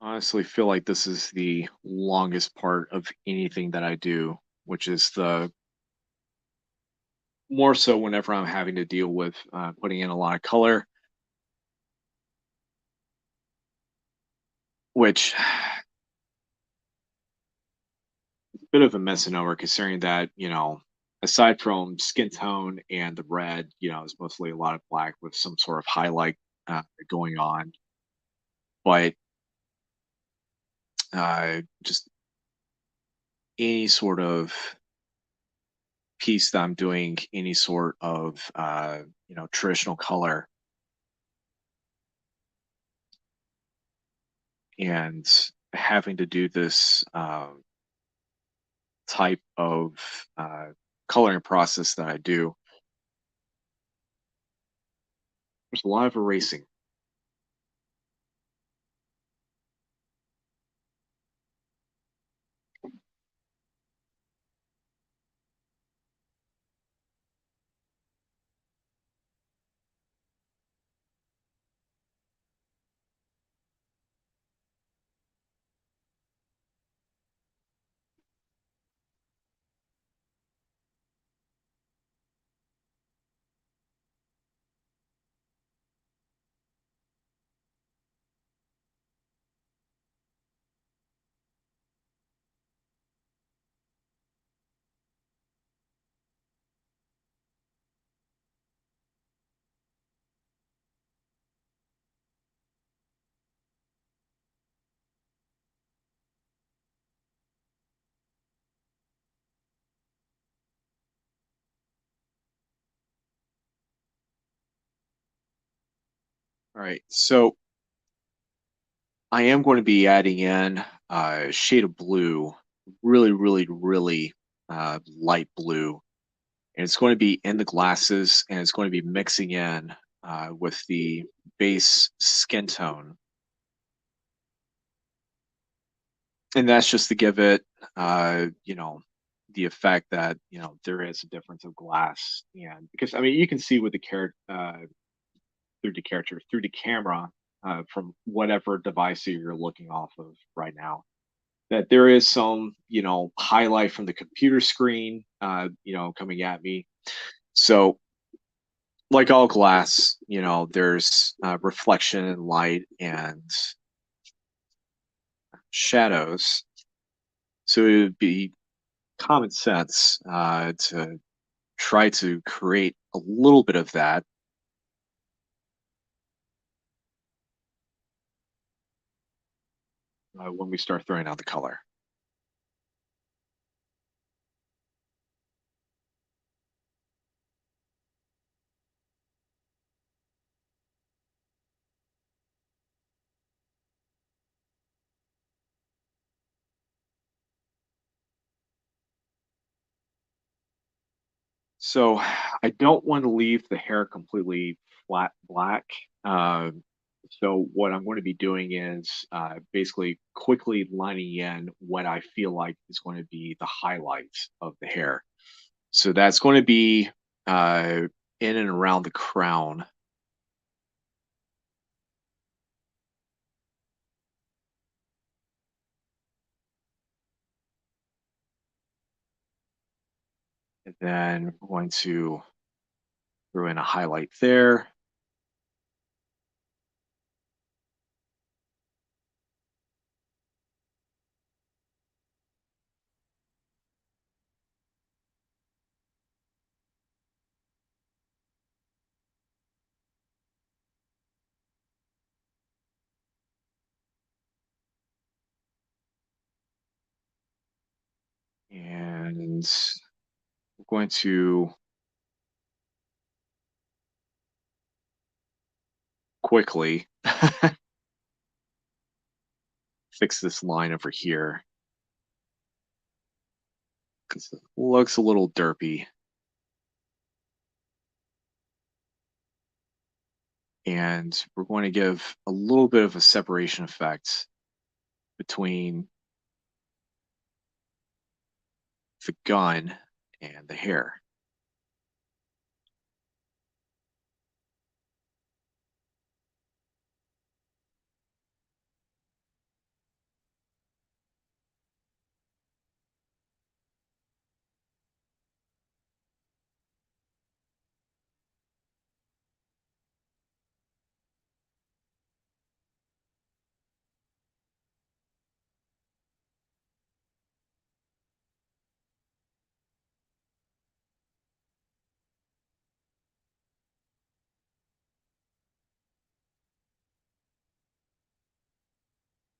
honestly feel like this is the longest part of anything that I do, which is the more so whenever I'm having to deal with putting in a lot of color, which bit of a misnomer considering that, aside from skin tone and the red, it's mostly a lot of black with some sort of highlight going on. But just any sort of piece that I'm doing, any sort of, traditional color and having to do this type of uh, coloring process that I do, there's a lot of erasing. All right, so I am going to be adding in a shade of blue, really, really, really light blue. And it's going to be in the glasses and it's going to be mixing in with the base skin tone. And that's just to give it, the effect that, there is a difference of glass. And because, I mean, you can see with the through the camera, from whatever device that you're looking off of right now, that there is some, highlight from the computer screen, coming at me. So, like all glass, there's reflection and light and shadows. So it would be common sense to try to create a little bit of that when we start throwing out the color. So I don't want to leave the hair completely flat black. Uh, so what I'm going to be doing is basically quickly lining in what I feel like is going to be the highlights of the hair. So that's going to be uh, in and around the crown, and then we're going to throw in a highlight there. And we're going to quickly fix this line over here because it looks a little derpy. And we're going to give a little bit of a separation effect between the gun and the hair.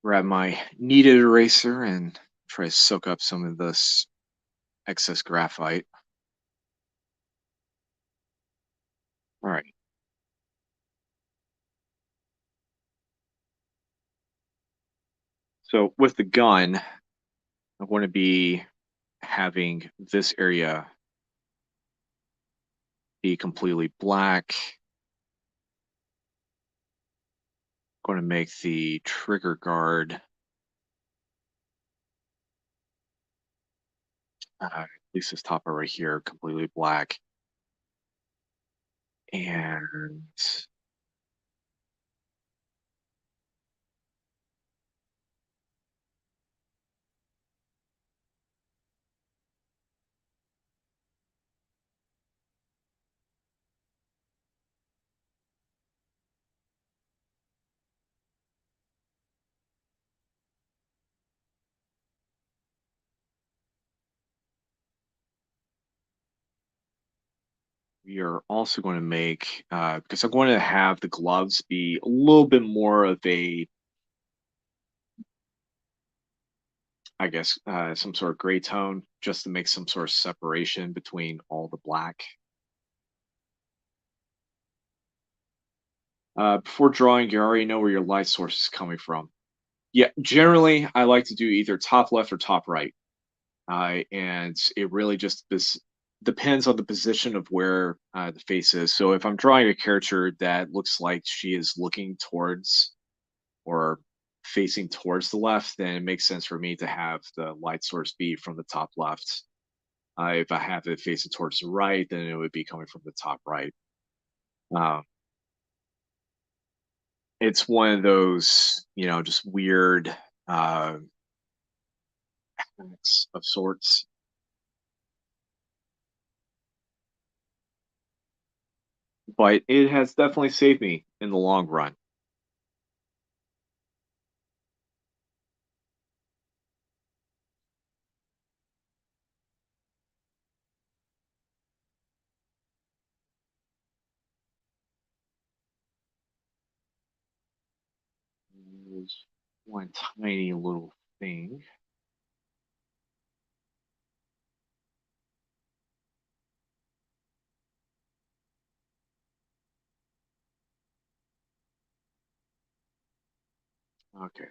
grab my kneaded eraser and try to soak up some of this excess graphite. All right. So with the gun, I'm going to be having this area be completely black. Going to make the trigger guard, at least this top part right here, completely black. And we are also going to make, because I'm going to have the gloves be a little bit more of a, I guess, some sort of gray tone, just to make some sort of separation between all the black. Before drawing, you already know where your light source is coming from. Yeah, generally, I like to do either top left or top right. And it really just this depends on the position of where the face is. So if I'm drawing a character that looks like she is looking towards or facing towards the left, then it makes sense for me to have the light source be from the top left. If I have it facing towards the right, then it would be coming from the top right. Uh, it's one of those, just weird uh, mechanics of sorts, but it has definitely saved me in the long run. There's one tiny little thing. Okay.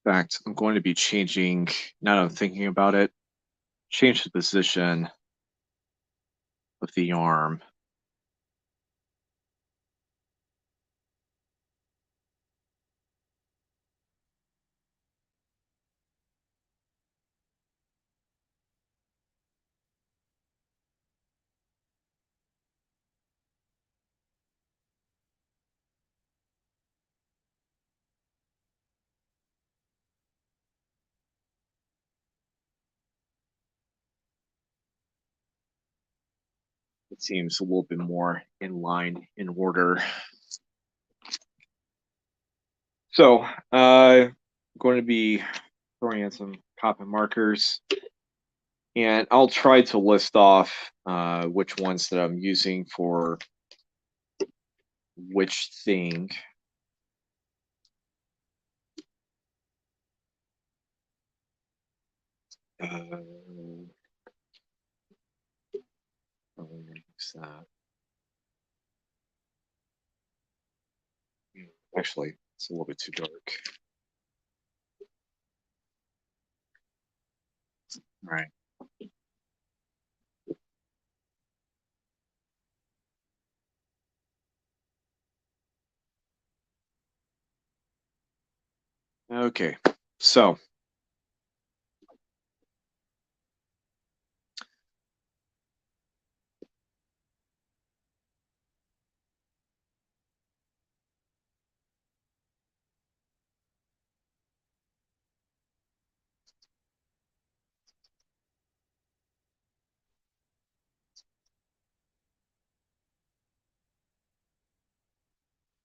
In fact, I'm going to be changing, now that I'm thinking about it, change the position of the arm. It seems a little bit more in line, in order. So, going to be throwing in some copy markers, and I'll try to list off which ones that I'm using for which thing. Uh, probably use that. Actually, it's a little bit too dark. All right. Okay. So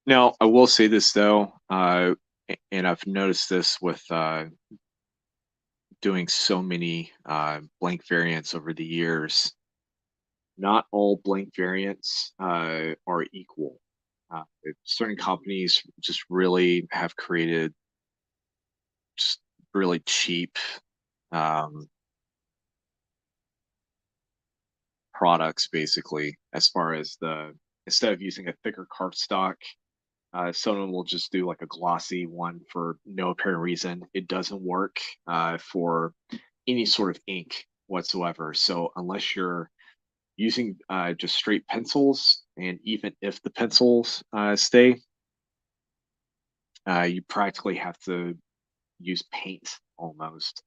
now I will say this though, and I've noticed this with doing so many blank variants over the years. Not all blank variants are equal. Certain companies just really have created just really cheap um, products, basically, as far as the instead of using a thicker cardstock, someone will just do like a glossy one for no apparent reason. It doesn't work for any sort of ink whatsoever. So unless you're using just straight pencils, and even if the pencils stay, you practically have to use paint almost.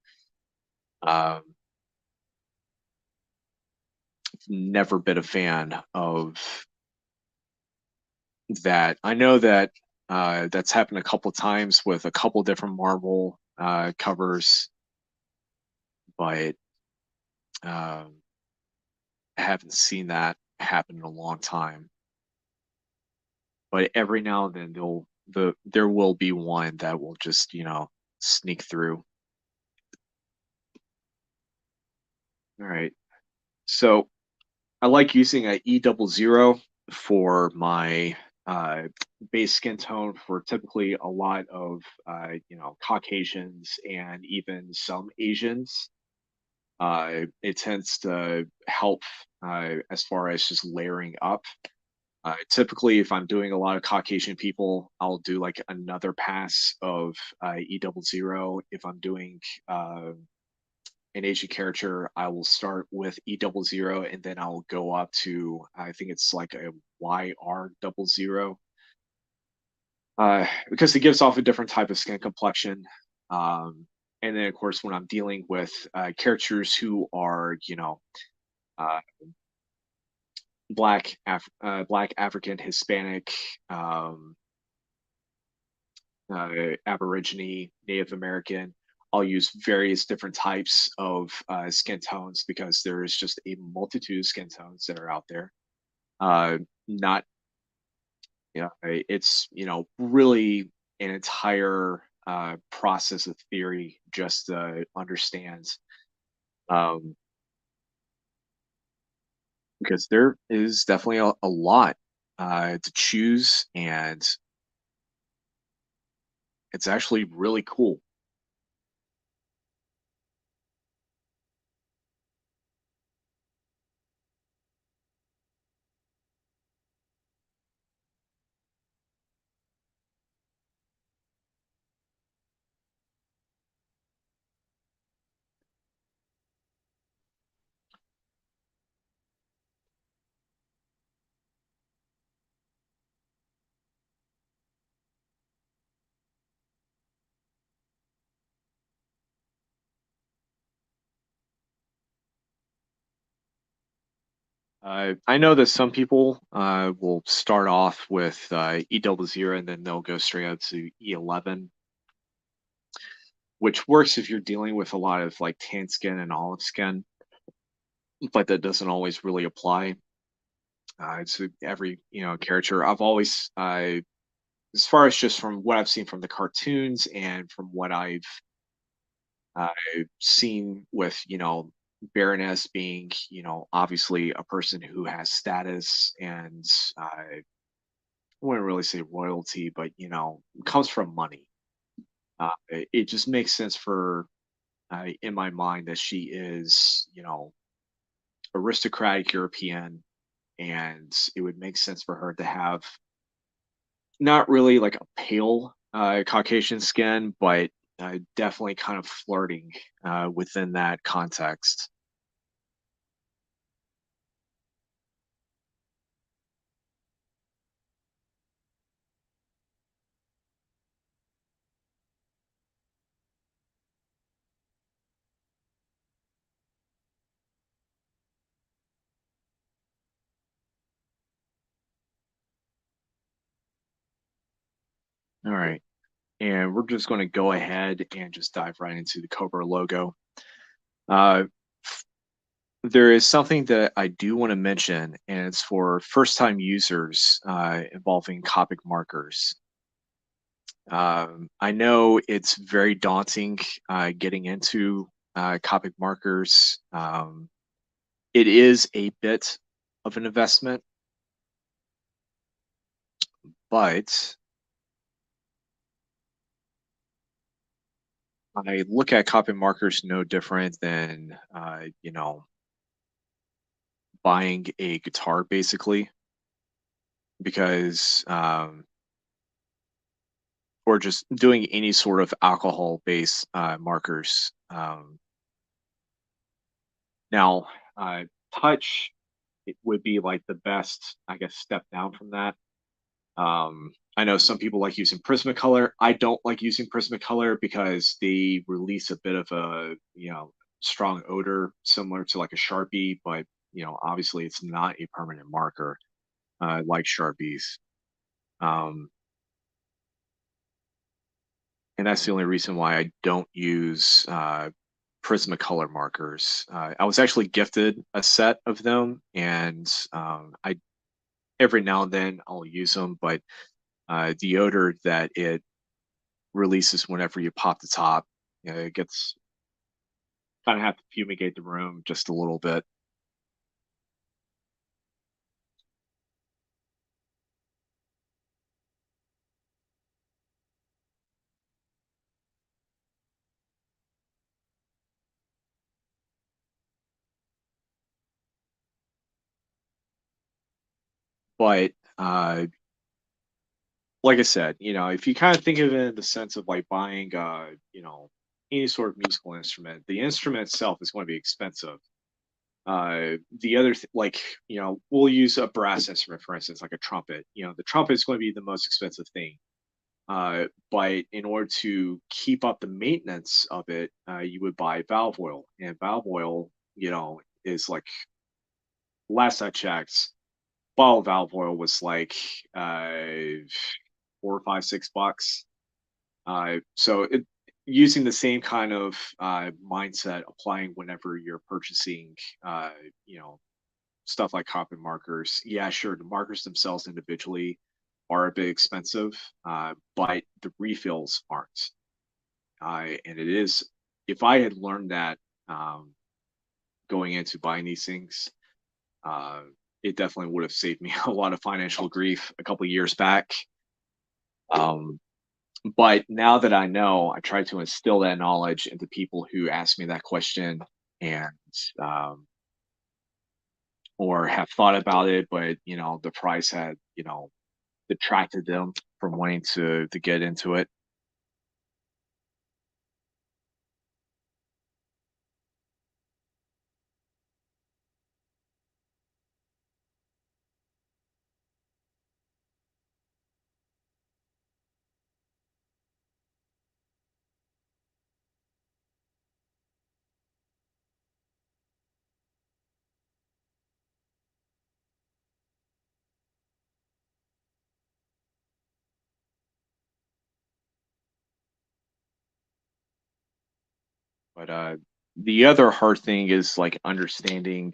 Um, Never been a fan of that. I know that that's happened a couple times with a couple different Marvel covers, but um, I haven't seen that happen in a long time. But every now and then there will be one that will just sneak through. All right. So I like using a E00 for my uh, base skin tone for typically a lot of Caucasians and even some Asians. It tends to help as far as just layering up. Typically, if I'm doing a lot of Caucasian people, I'll do like another pass of E00. If I'm doing an Asian character, I will start with E00 and then I'll go up to I think it's like a YR00 because it gives off a different type of skin complexion. Um, and then of course when I'm dealing with characters who are uh, black African Hispanic um, Aborigine, Native American. I'll use various different types of skin tones because there is just a multitude of skin tones that are out there. Not, it's really an entire process of theory just to understand, um, because there is definitely a lot to choose, and it's actually really cool. I know that some people will start off with E00 and then they'll go straight up to E11, which works if you're dealing with a lot of like tan skin and olive skin, but that doesn't always really apply to every character. I've always as far as just from what I've seen from the cartoons and from what I've seen with, Baroness being, obviously a person who has status and I wouldn't really say royalty, but comes from money. It just makes sense for in my mind that she is, aristocratic European, and it would make sense for her to have not really like a pale Caucasian skin, but definitely kind of flirting within that context. All right. And we're just going to go ahead and just dive right into the Cobra logo. Uh, there is something that I do want to mention, and it's for first time users involving Copic markers. I know it's very daunting getting into Copic markers. It is a bit of an investment, but I look at Copic markers no different than, buying a guitar basically, because, or just doing any sort of alcohol based markers. Now, uh, touch it would be like the best, I guess, step down from that. I know some people like using Prismacolor. I don't like using Prismacolor because they release a bit of a, strong odor similar to like a Sharpie, but obviously it's not a permanent marker like Sharpies. Um, and that's the only reason why I don't use Prismacolor markers. I was actually gifted a set of them, and I every now and then I'll use them, but the odor that it releases whenever you pop the top, it gets kind of have to fumigate the room just a little bit. But like I said, if you kind of think of it in the sense of like buying, any sort of musical instrument, the instrument itself is going to be expensive. The other, like, we'll use a brass instrument, for instance, like a trumpet. The trumpet is going to be the most expensive thing. But in order to keep up the maintenance of it, you would buy valve oil, and valve oil, is like last I checked, bottle of valve oil was like uh, 4, 5, $6. So using the same kind of mindset applying whenever you're purchasing, you know, stuff like copy markers. Yeah, sure, the markers themselves individually are a bit expensive, but the refills aren't. And it is, if I had learned that um, going into buying these things, uh, it definitely would have saved me a lot of financial grief a couple years back. Um, but now that I know, I try to instill that knowledge into people who ask me that question and um, or have thought about it, but the price had detracted them from wanting to get into it. But the other hard thing is like understanding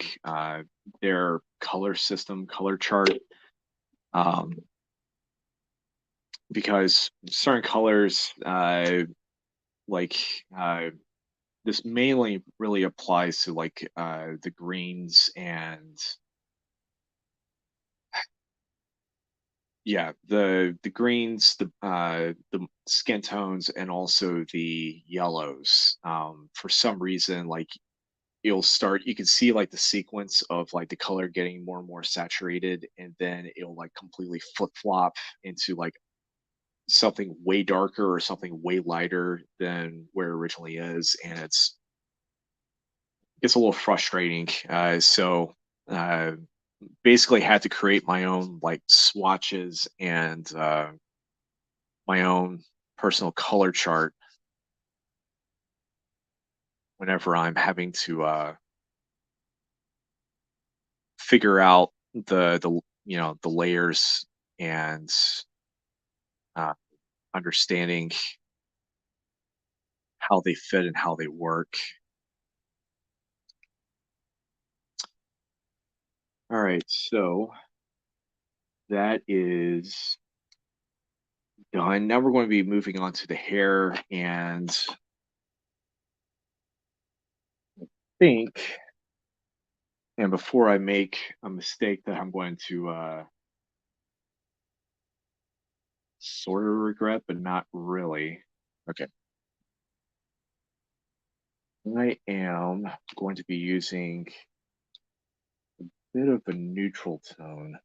their color system, color chart. Um, because certain colors, like uh, this mainly really applies to like the greens and yeah, the greens, the skin tones, and also the yellows. For some reason, like you'll start, you can see like the sequence of like the color getting more and more saturated, and then it'll like completely flip flop into like something way darker or something way lighter than where it originally is, and it's a little frustrating. So uh, basically had to create my own like swatches and my own personal color chart whenever I'm having to figure out the layers and uh, understanding how they fit and how they work. All right, so that is done. Now we're going to be moving on to the hair, and think and before I make a mistake that I'm going to sort of regret, but not really. Okay, I am going to be using a bit of a neutral tone.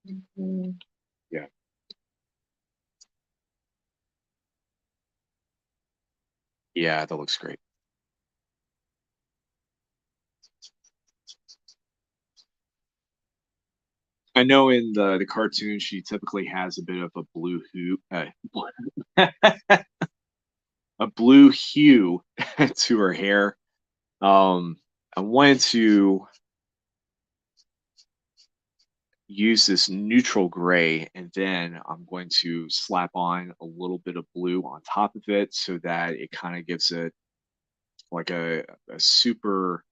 Mhm. Yeah, yeah, that looks great. I know in the cartoon she typically has a bit of a blue hue, a blue hue to her hair. Um, I wanted to use this neutral gray, and then I'm going to slap on a little bit of blue on top of it so that it kind of gives it like a super,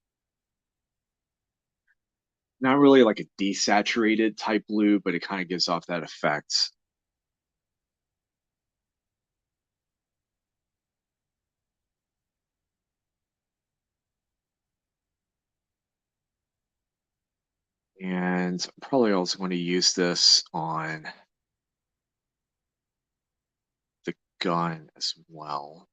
not really like a desaturated type blue, but it kind of gives off that effect. And I'm probably also going to use this on the gun as well.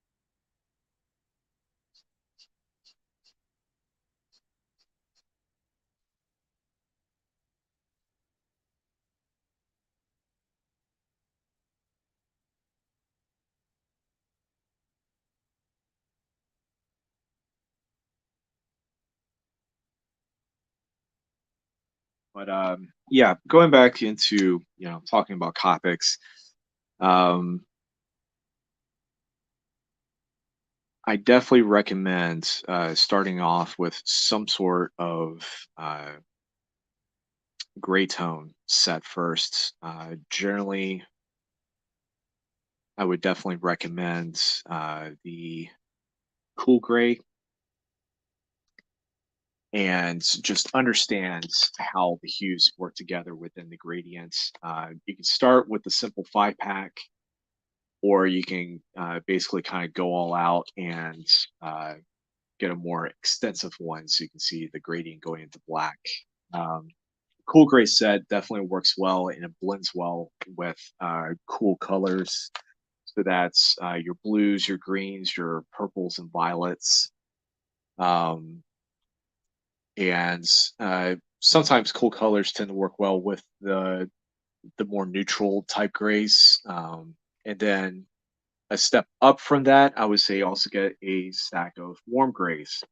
But yeah, going back into talking about topics, um, I definitely recommend starting off with some sort of gray tone set first. Generally, I would definitely recommend the cool gray and just understand how the hues work together within the gradients. You can start with the simple 5 pack, or you can basically kind of go all out and uh, get a more extensive one so you can see the gradient going into black. Um, cool gray set definitely works well and it blends well with cool colors. So that's your blues, your greens, your purples, and violets. Um, and sometimes cool colors tend to work well with the more neutral type grays. And then a step up from that, I would say also get a stack of warm grays,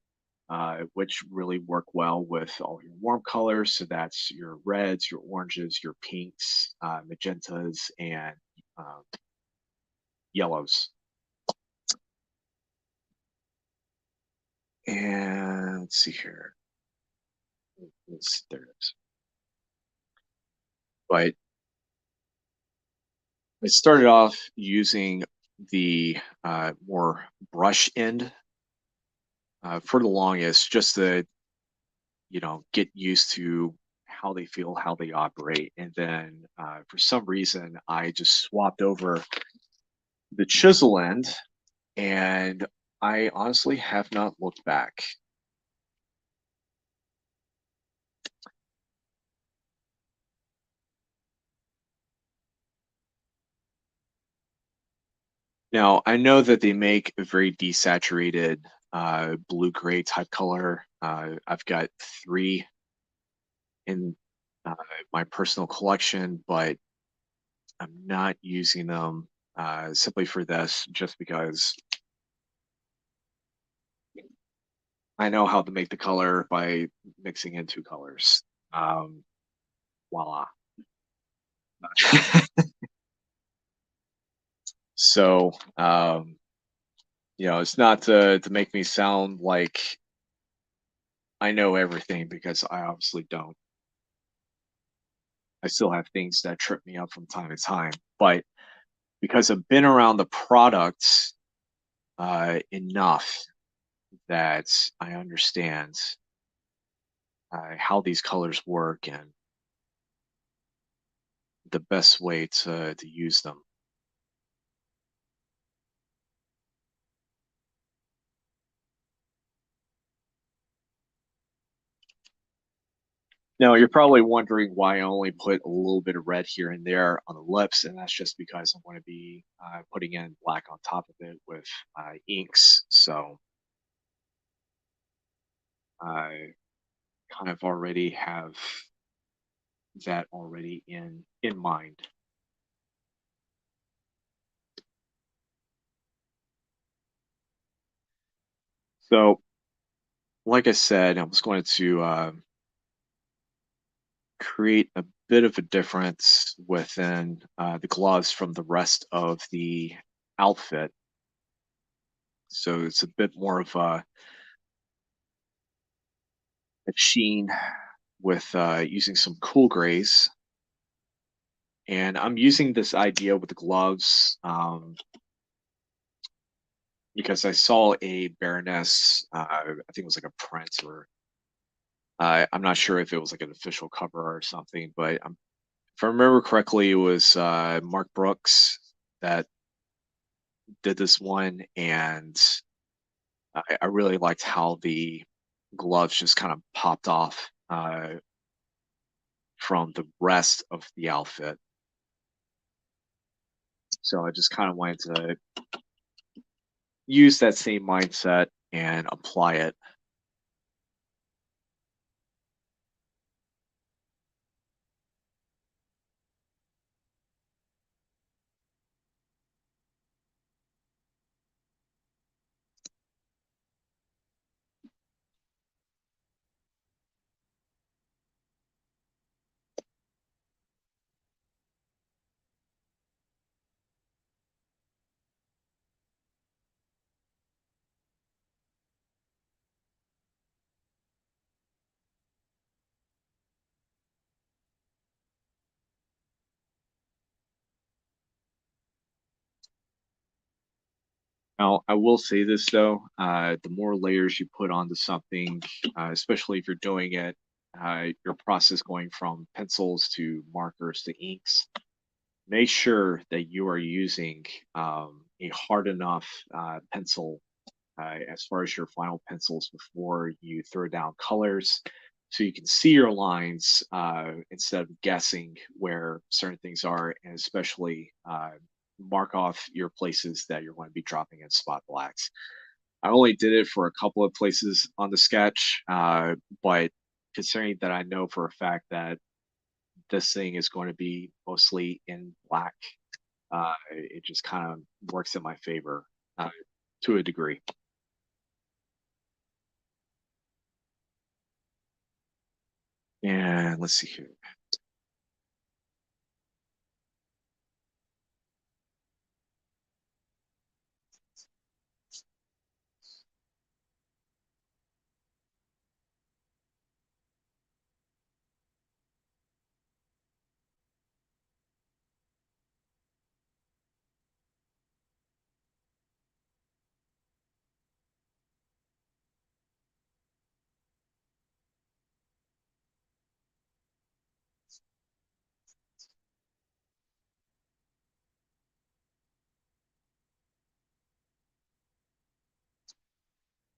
which really work well with all your warm colors. So that's your reds, your oranges, your pinks, magentas, and um, yellows. And let's see here. There it is. But I started off using the more brush end for the longest, just to get used to how they feel, how they operate. And then for some reason, I just swapped over the chisel end, and I honestly have not looked back. Now, I know that they make a very desaturated blue gray type color. I've got three in uh, my personal collection, but I'm not using them simply for this, just because I know how to make the color by mixing in two colors. Um, voila. So, it's not to make me sound like I know everything, because I obviously don't. I still have things that trip me up from time to time, but because I've been around the products enough that I understand how these colors work and the best way to use them. Now, you're probably wondering why I only put a little bit of red here and there on the lips, and that's just because I want to be putting in black on top of it with inks. So I kind of already have that already in mind. So, like I said, I was going to create a bit of a difference within the gloves from the rest of the outfit. So it's a bit more of a sheen with using some cool grays. And I'm using this idea with the gloves because I saw a Baroness, I think it was like a print, or I'm not sure if it was like an official cover or something, but if I remember correctly, it was Mark Brooks that did this one, and I really liked how the gloves just kind of popped off from the rest of the outfit. So I just kind of wanted to use that same mindset and apply it. Now, I will say this though, the more layers you put onto something, especially if you're doing it, your process going from pencils to markers to inks, make sure that you are using a hard enough pencil as far as your final pencils before you throw down colors, so you can see your lines instead of guessing where certain things are, and especially mark off your places that you're going to be dropping in spot blacks. I only did it for a couple of places on the sketch, but considering that I know for a fact that this thing is going to be mostly in black, it just kind of works in my favor to a degree. And let's see here.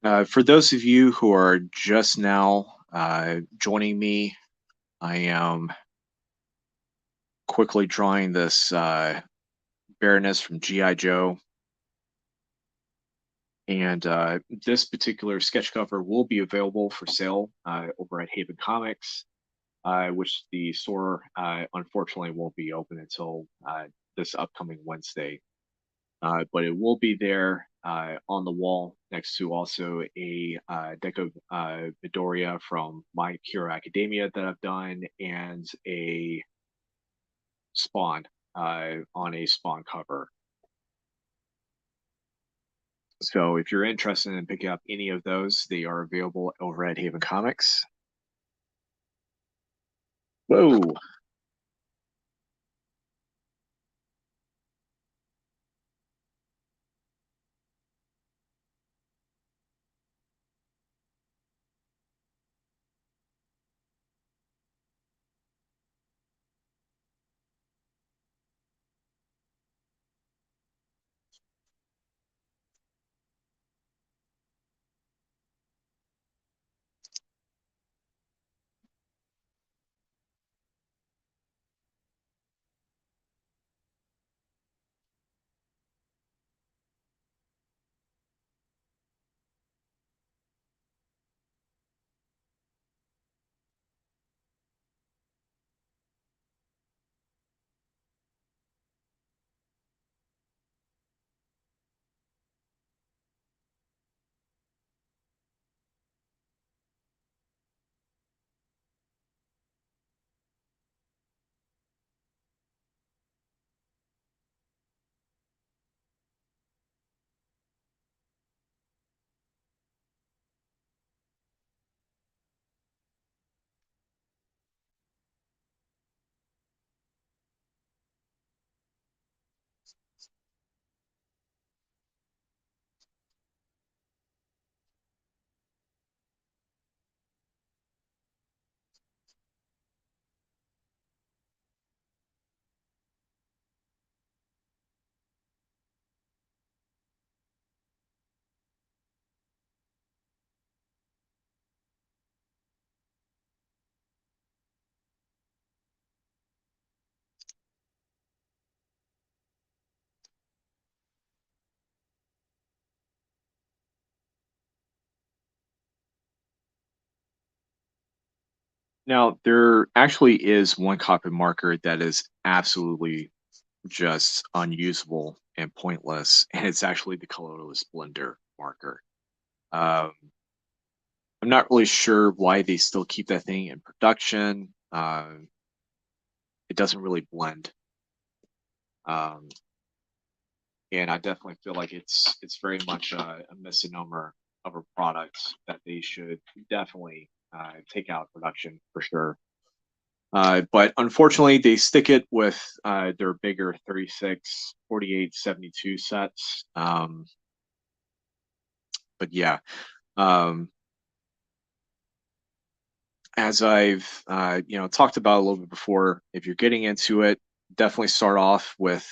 For those of you who are just now joining me, I am quickly drawing this Baroness from G.I. Joe. And this particular sketch cover will be available for sale over at Haven Comics, which the store unfortunately won't be open until this upcoming Wednesday. But it will be there on the wall next to also a deck of Midoriya from My Hero Academia that I've done and a Spawn on a Spawn cover. So if you're interested in picking up any of those, they are available over at Haven Comics. Whoa. Now, there actually is one copy marker that is absolutely just unusable and pointless, and it's actually the colorless blender marker. Um, I'm not really sure why they still keep that thing in production. It doesn't really blend, um, and I definitely feel like it's very much a misnomer of a product that they should definitely take out of production for sure. But unfortunately, they stick it with their bigger 36, 48, 72 sets. But yeah, um, as I've talked about a little bit before, if you're getting into it, definitely start off with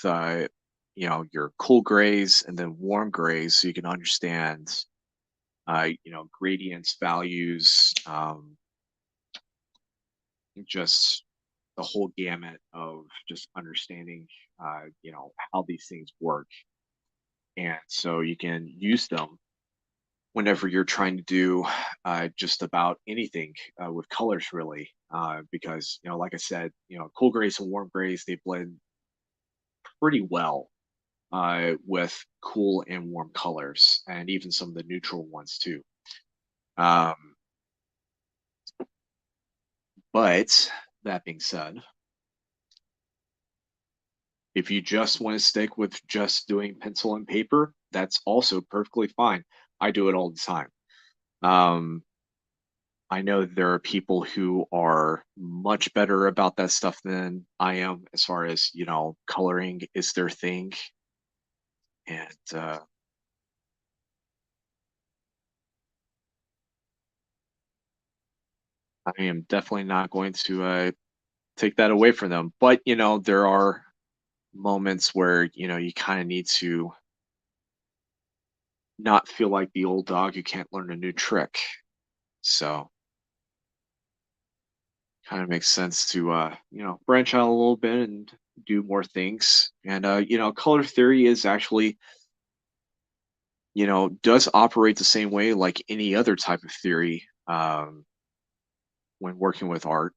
your cool grays and then warm grays, so you can understand gradients, values, just the whole gamut of just understanding how these things work, and so you can use them whenever you're trying to do just about anything with colors really, because like I said, cool grays and warm grays, they blend pretty well with cool and warm colors, and even some of the neutral ones too. um, but that being said, if you just want to stick with just doing pencil and paper, that's also perfectly fine. I do it all the time. um, I know there are people who are much better about that stuff than I am, as far as, coloring is their thing. And I am definitely not going to take that away from them. But, there are moments where, you kind of need to not feel like the old dog who can't learn a new trick. So kind of makes sense to branch out a little bit and do more things. And color theory is actually does operate the same way like any other type of theory when working with art.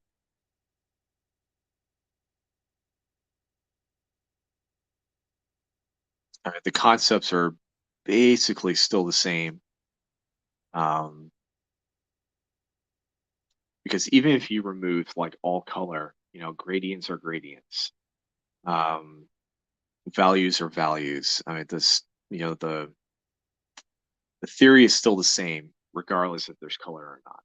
The concepts are basically still the same, um, because even if you remove like all color, gradients are gradients, um, values are values. I mean, the theory is still the same, regardless if there's color or not.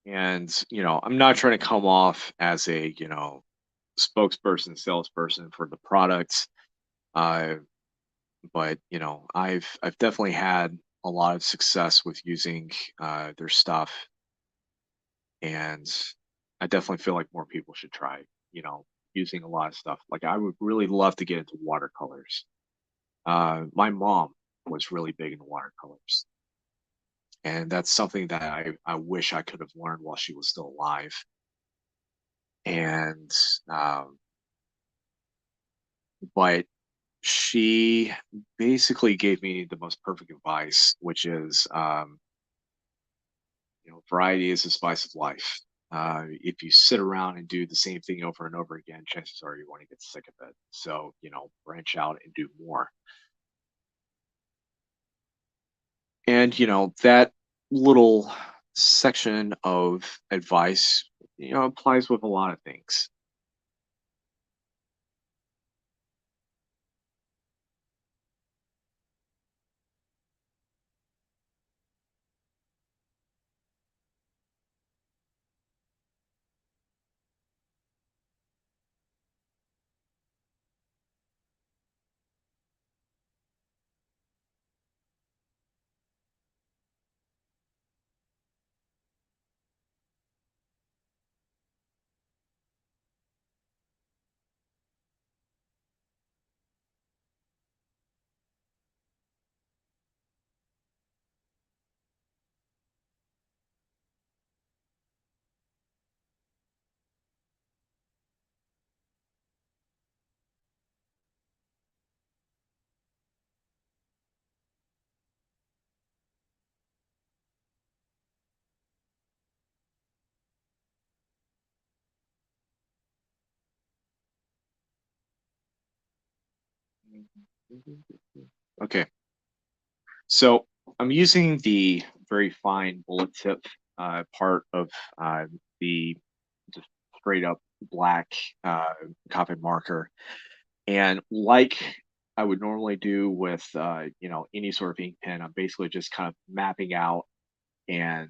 And I'm not trying to come off as a spokesperson, salesperson for the products. Uh, but I've definitely had a lot of success with using their stuff, and I definitely feel like more people should try, using a lot of stuff. Like I would really love to get into watercolors. My mom was really big into watercolors, and that's something that I wish I could have learned while she was still alive. And um, but she basically gave me the most perfect advice, which is, variety is the spice of life. If you sit around and do the same thing over and over again, chances are you want to get sick of it. So, branch out and do more. And, that little section of advice, applies with a lot of things. Okay. So I'm using the very fine bullet tip part of the just straight up black uh, copy marker. And like I would normally do with any sort of ink pen, I'm basically just kind of mapping out and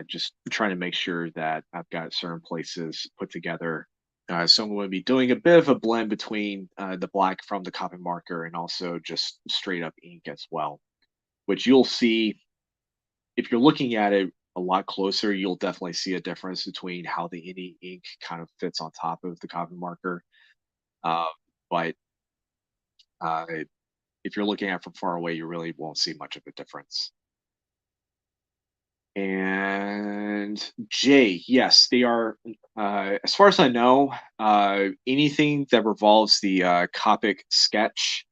just trying to make sure that I've got certain places put together. So I'm going to be doing a bit of a blend between the black from the copy marker and also just straight up ink as well, which you'll see if you're looking at it a lot closer, you'll definitely see a difference between how the any ink kind of fits on top of the copy marker. Uh, but if you're looking at it from far away, you really won't see much of a difference. And J, yes, they are. As far as I know, anything that revolves the Copic sketch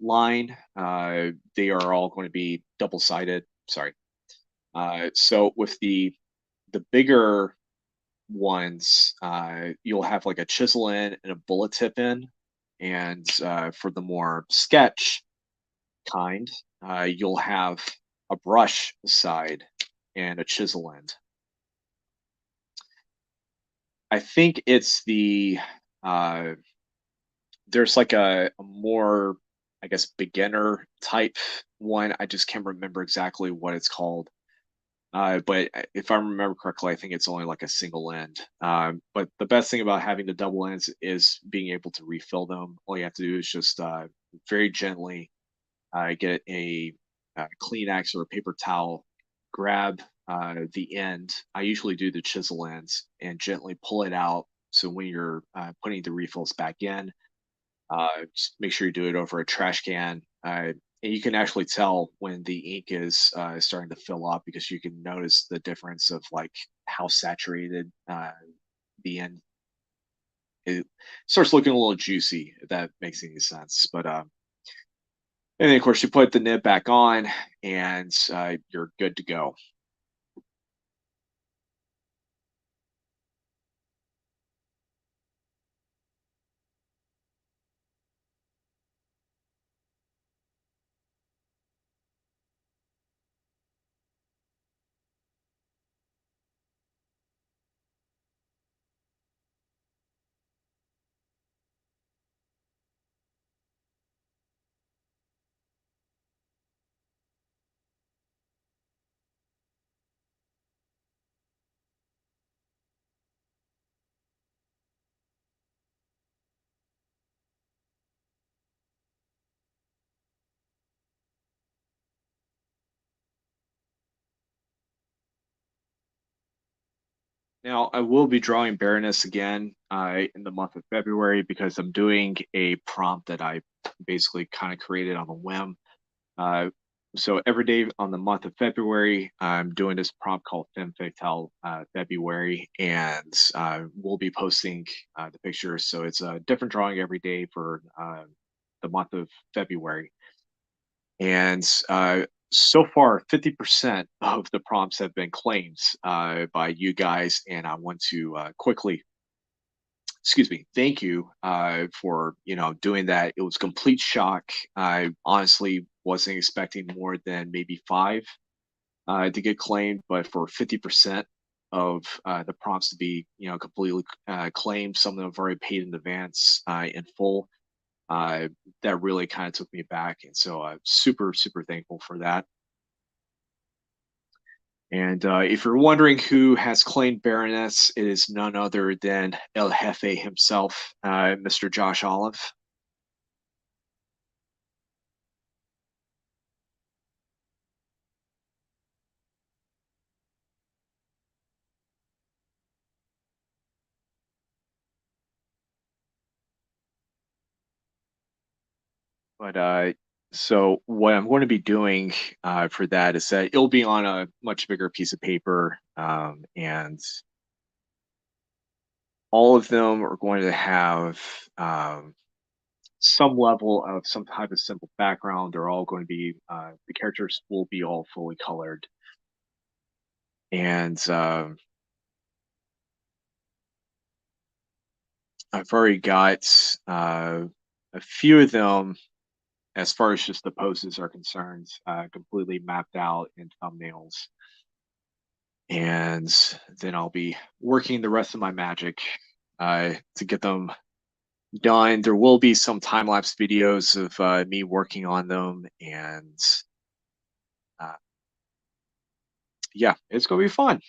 line, they are all going to be double sided. Sorry. So with the bigger ones, you'll have like a chisel in and a bullet tip in, and for the more sketch kind, you'll have a brush side and a chisel end. I think it's uh, there's like a more, I guess, beginner type one. I just can't remember exactly what it's called. But if I remember correctly, I think it's only like a single end. But the best thing about having the double ends is being able to refill them. All you have to do is just very gently get a Kleenex or a paper towel grab the end. I usually do the chisel ends and gently pull it out. So when you're putting the refills back in, just make sure you do it over a trash can. And you can actually tell when the ink is starting to fill up because you can notice the difference of like how saturated the end it starts looking a little juicy, if that makes any sense. But and then of course you put the nib back on, and you're good to go. Now I will be drawing Baroness again in the month of February because I'm doing a prompt that I basically kind of created on a whim. Uh, so every day on the month of February, I'm doing this prompt called Femme Fatale February, and we'll be posting the pictures. So it's a different drawing every day for the month of February. And so far, 50% of the prompts have been claimed by you guys, and I want to quickly, excuse me, thank you for doing that. It was complete shock. I honestly wasn't expecting more than maybe five to get claimed, but for 50% of the prompts to be completely claimed, some of them have already paid in advance in full. That really kind of took me back, and so I'm super thankful for that. And if you're wondering who has claimed Baroness, it is none other than El Jefe himself, Mr. Josh Olive. But so what I'm going to be doing for that is that it'll be on a much bigger piece of paper, and all of them are going to have some level of some type of simple background. They're all going to be the characters will be all fully colored, and I've already got a few of them as far as just the poses are concerned, completely mapped out in thumbnails. And then I'll be working the rest of my magic to get them done. There will be some time lapse videos of me working on them, and uh, yeah, it's gonna be fun.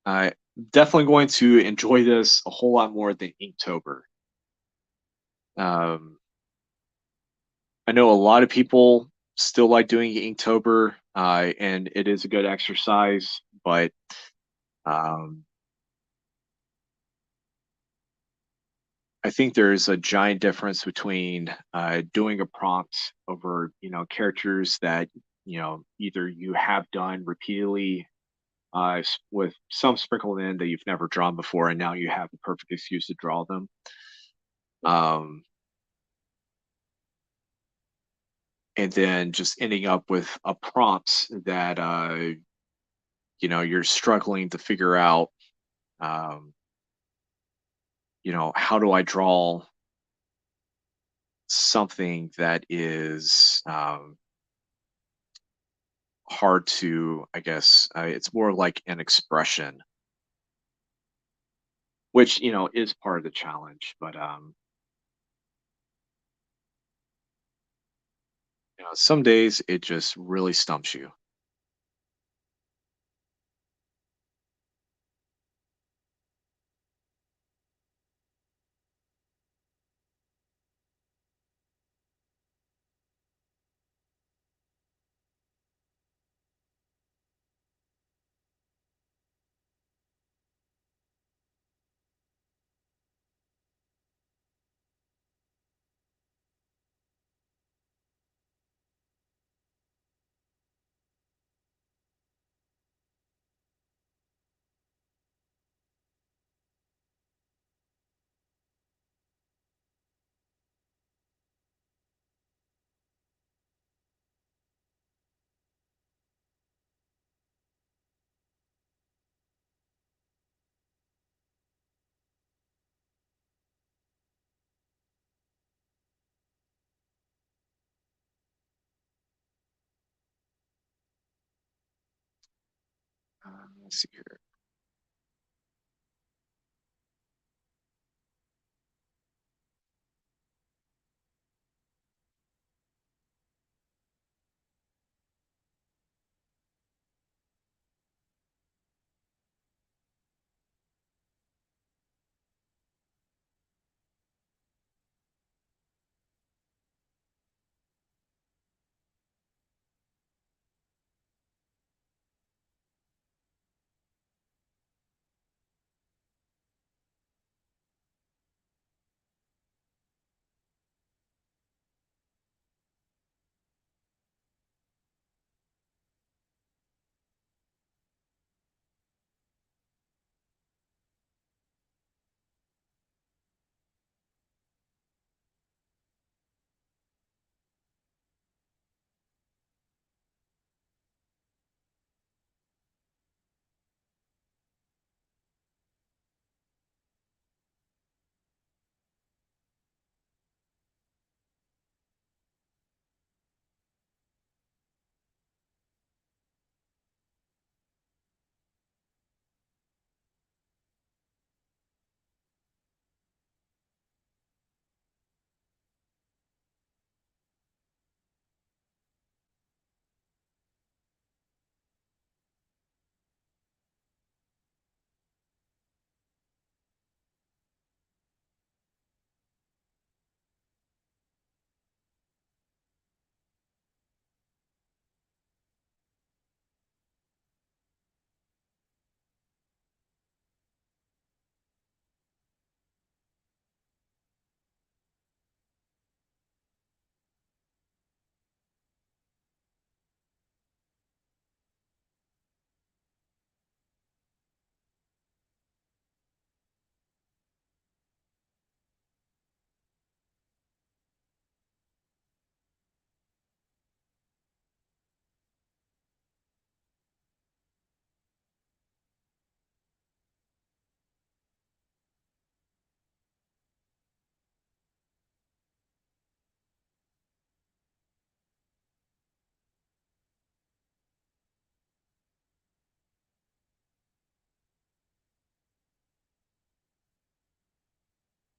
I definitely going to enjoy this a whole lot more than Inktober. Um, I know a lot of people still like doing Inktober, and it is a good exercise, but um, I think there's a giant difference between doing a prompt over, characters that, either you have done repeatedly with some sprinkled in that you've never drawn before, and now you have the perfect excuse to draw them. Um, and then just ending up with a prompt that, you're struggling to figure out, um, how do I draw something that is hard to, I guess, it's more like an expression, which, is part of the challenge. But, some days it just really stumps you. Let's see here.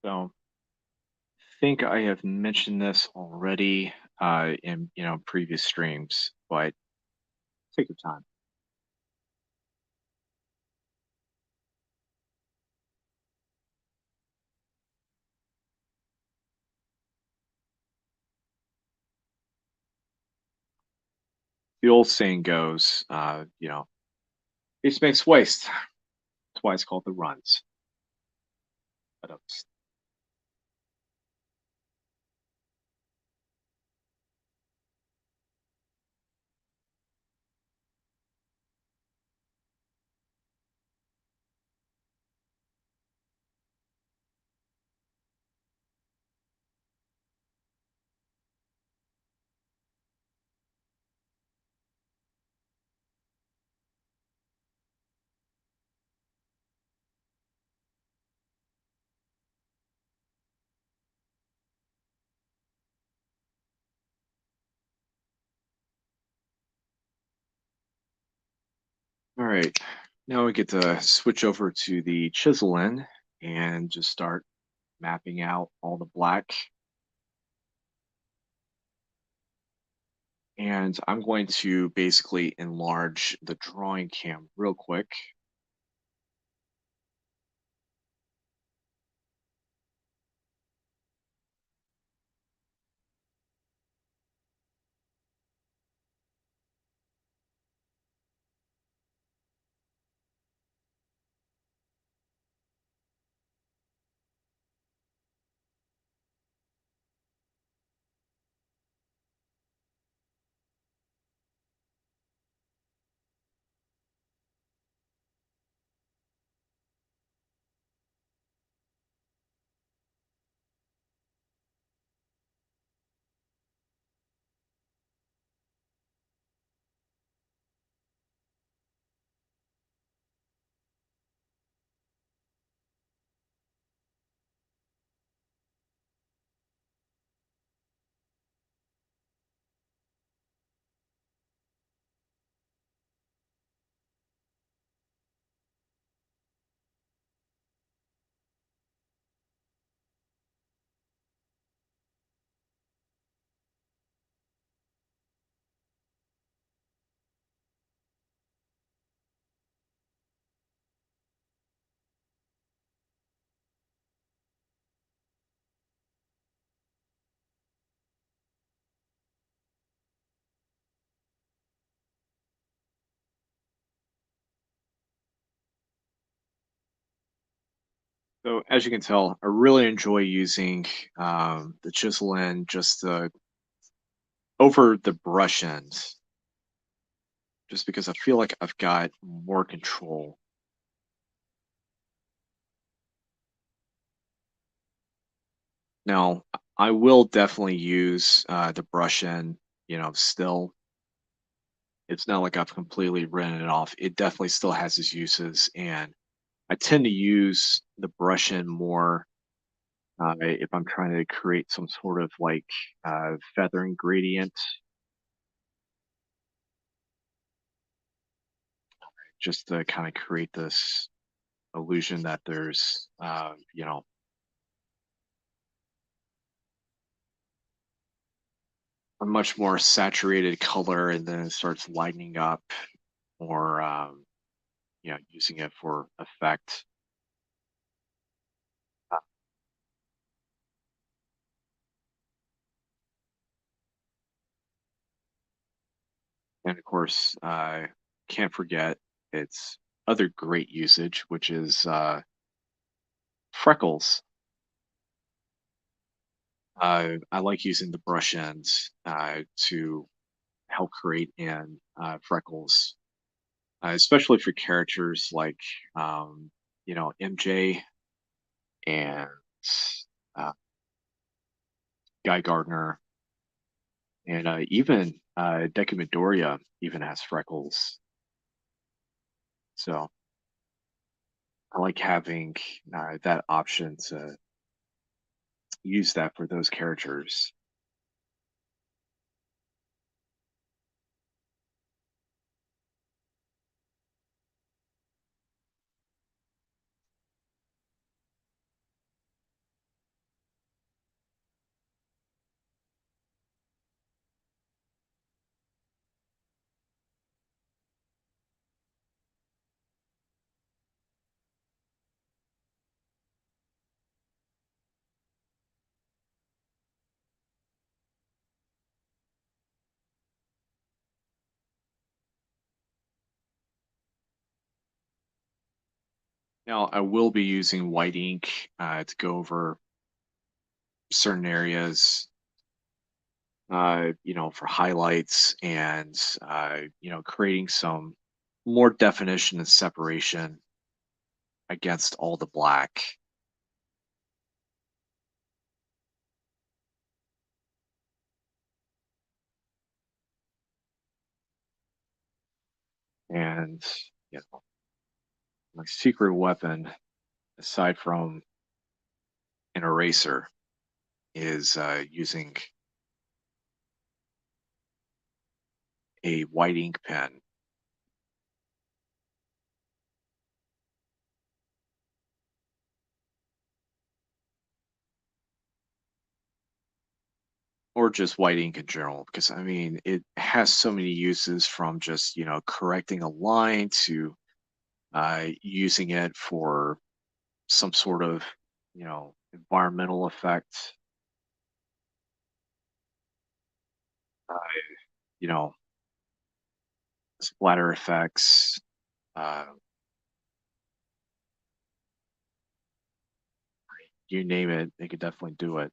So I think I have mentioned this already in previous streams, but take your time. The old saying goes, waste makes waste. That's why it's called the runs. But, all right, now we get to switch over to the chiseling and just start mapping out all the black. And I'm going to basically enlarge the drawing cam real quick. So as you can tell, I really enjoy using the chisel end just over the brush end, just because I feel like I've got more control. Now, I will definitely use the brush end, still. It's not like I've completely written it off. It definitely still has its uses, and I tend to use the brush end more if I'm trying to create some sort of like feathering gradient, just to kind of create this illusion that there's, a much more saturated color, and then it starts lightening up, or using it for effect. Uh, And of course, can't forget its other great usage, which is freckles. I like using the brush ends to help create in freckles, especially for characters like, MJ and uh, Guy Gardner, and even Deca even has freckles. So I like having that option to use that for those characters. Now, I will be using white ink to go over certain areas, for highlights, and, creating some more definition and separation against all the black. And, you know, my secret weapon, aside from an eraser, is using a white ink pen, or just white ink in general, because I mean, it has so many uses, from just, correcting a line to using it for some sort of, environmental effect, uh, you know, splatter effects, uh, you name it, they could definitely do it.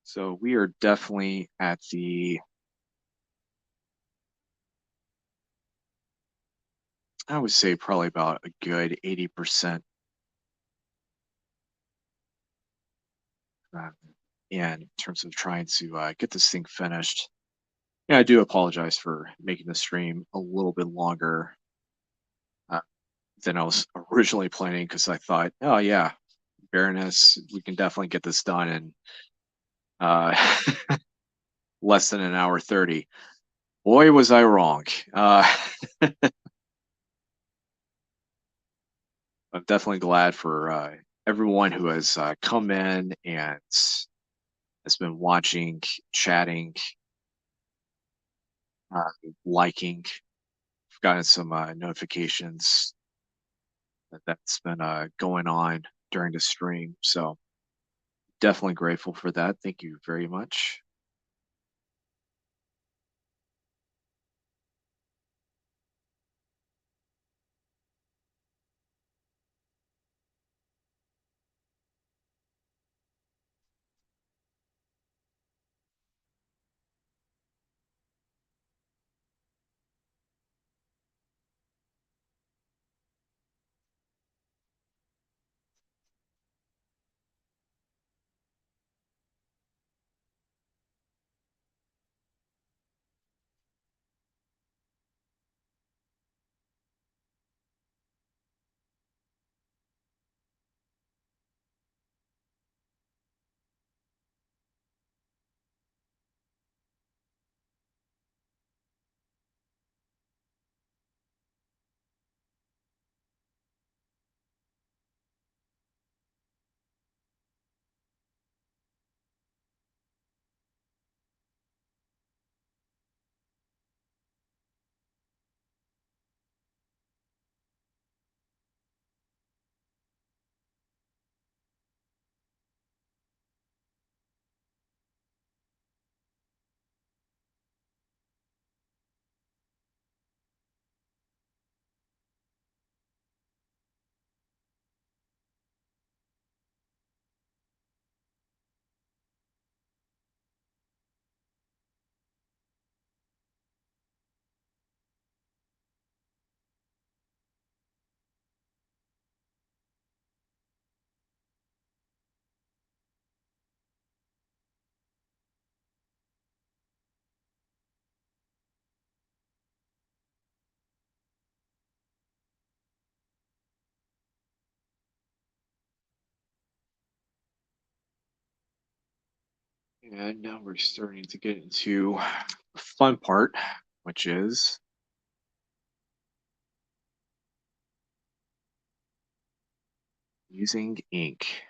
So we are definitely at the, I would say, probably about a good 80% uh, in terms of trying to get this thing finished. Yeah, I do apologize for making the stream a little bit longer uh, than I was originally planning, because I thought, oh yeah, Baroness, we can definitely get this done in uh, less than an hour 30. Boy, was I wrong. Uh, I'm definitely glad for everyone who has come in and has been watching, chatting, uh, liking. I've gotten some notifications that's been going on during the stream. So definitely grateful for that. Thank you very much. And now we're starting to get into the fun part, which is using ink.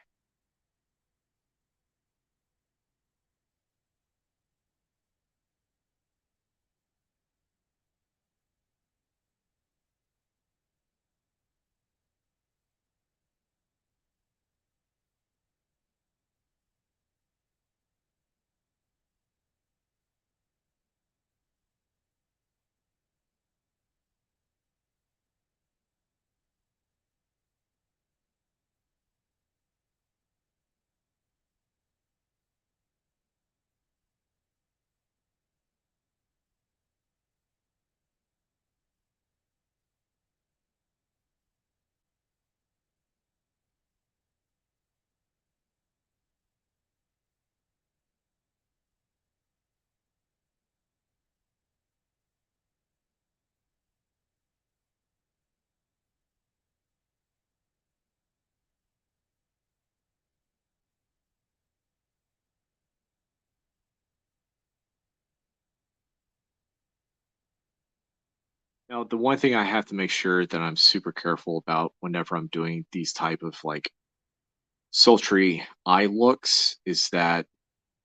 Now, the one thing I have to make sure that I'm super careful about whenever I'm doing these type of like sultry eye looks is that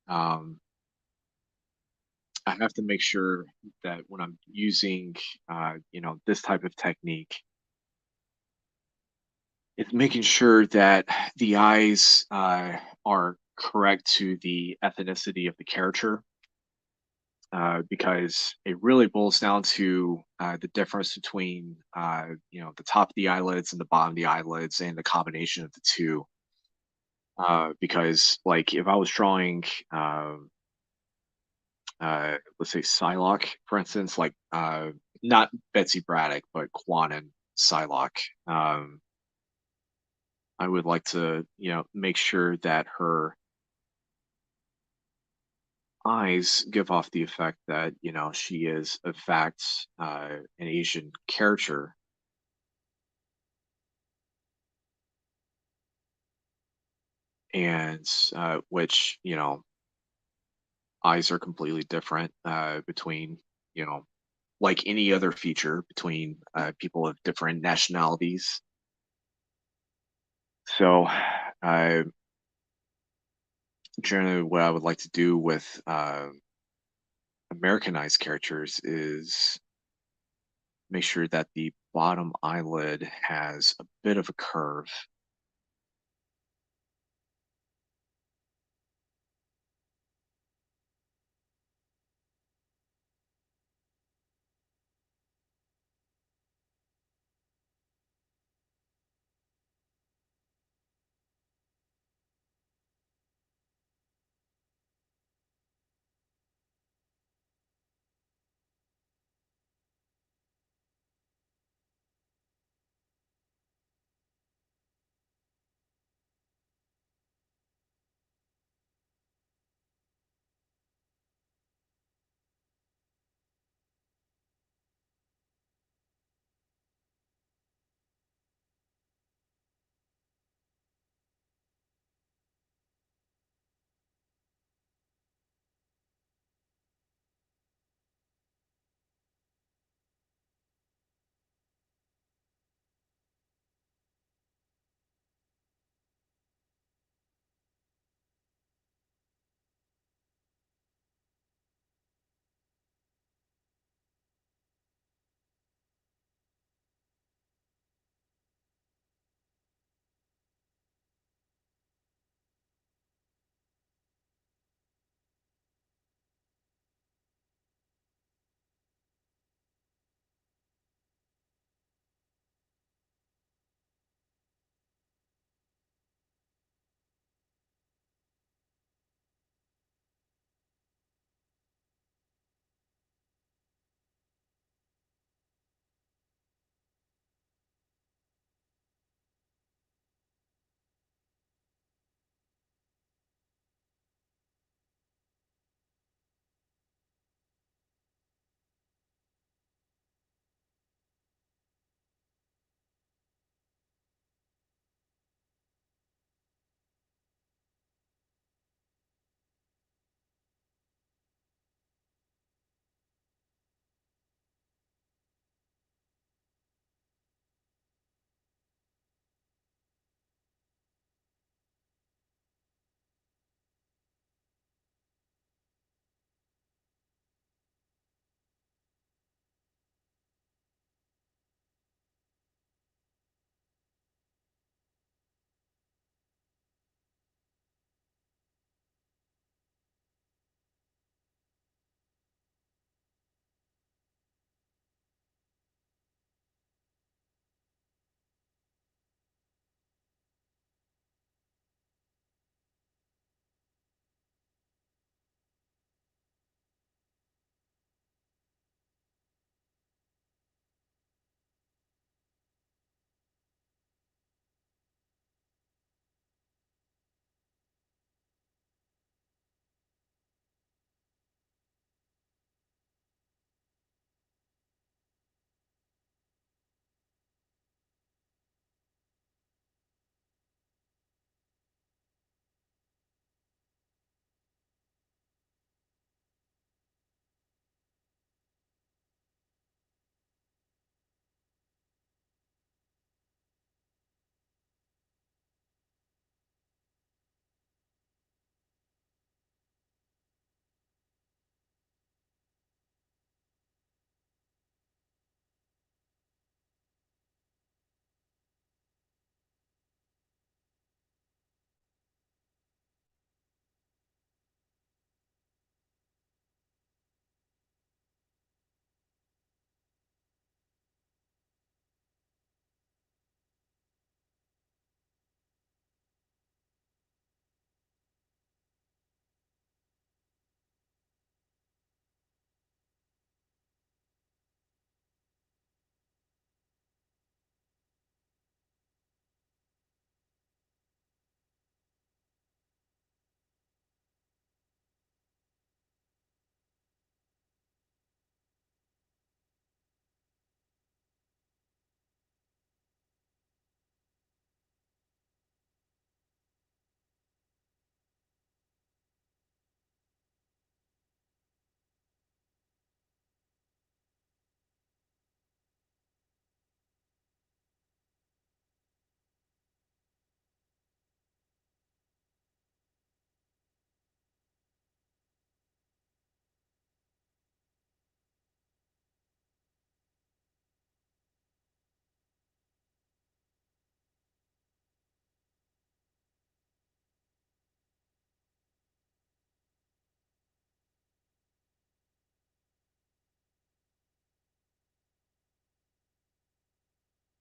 um, I have to make sure that when I'm using, this type of technique, it's making sure that the eyes are correct to the ethnicity of the character, because it really boils down to the difference between, the top of the eyelids and the bottom of the eyelids and the combination of the two. Because, like, if I was drawing, let's say Psylocke, for instance, like not Betsy Braddock, but Quanon Psylocke. I would like to, make sure that her eyes give off the effect that, she is, in fact, an Asian character, and which, eyes are completely different between, you know, like any other feature between people of different nationalities. So, I generally what I would like to do with Americanized characters is make sure that the bottom eyelid has a bit of a curve.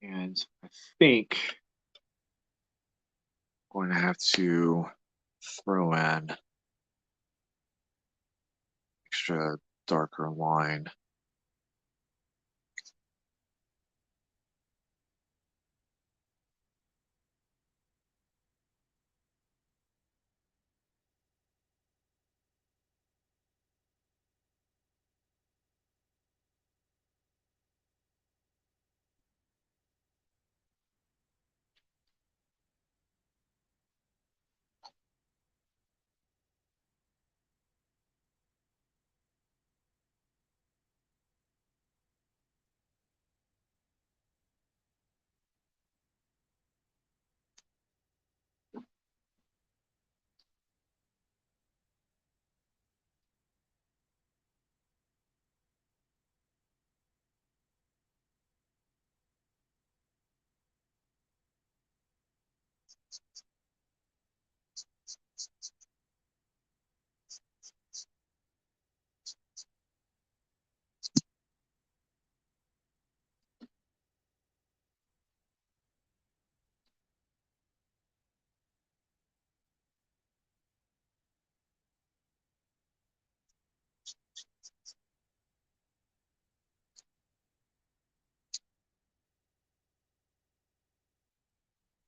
And I think I'm going to have to throw in extra darker line.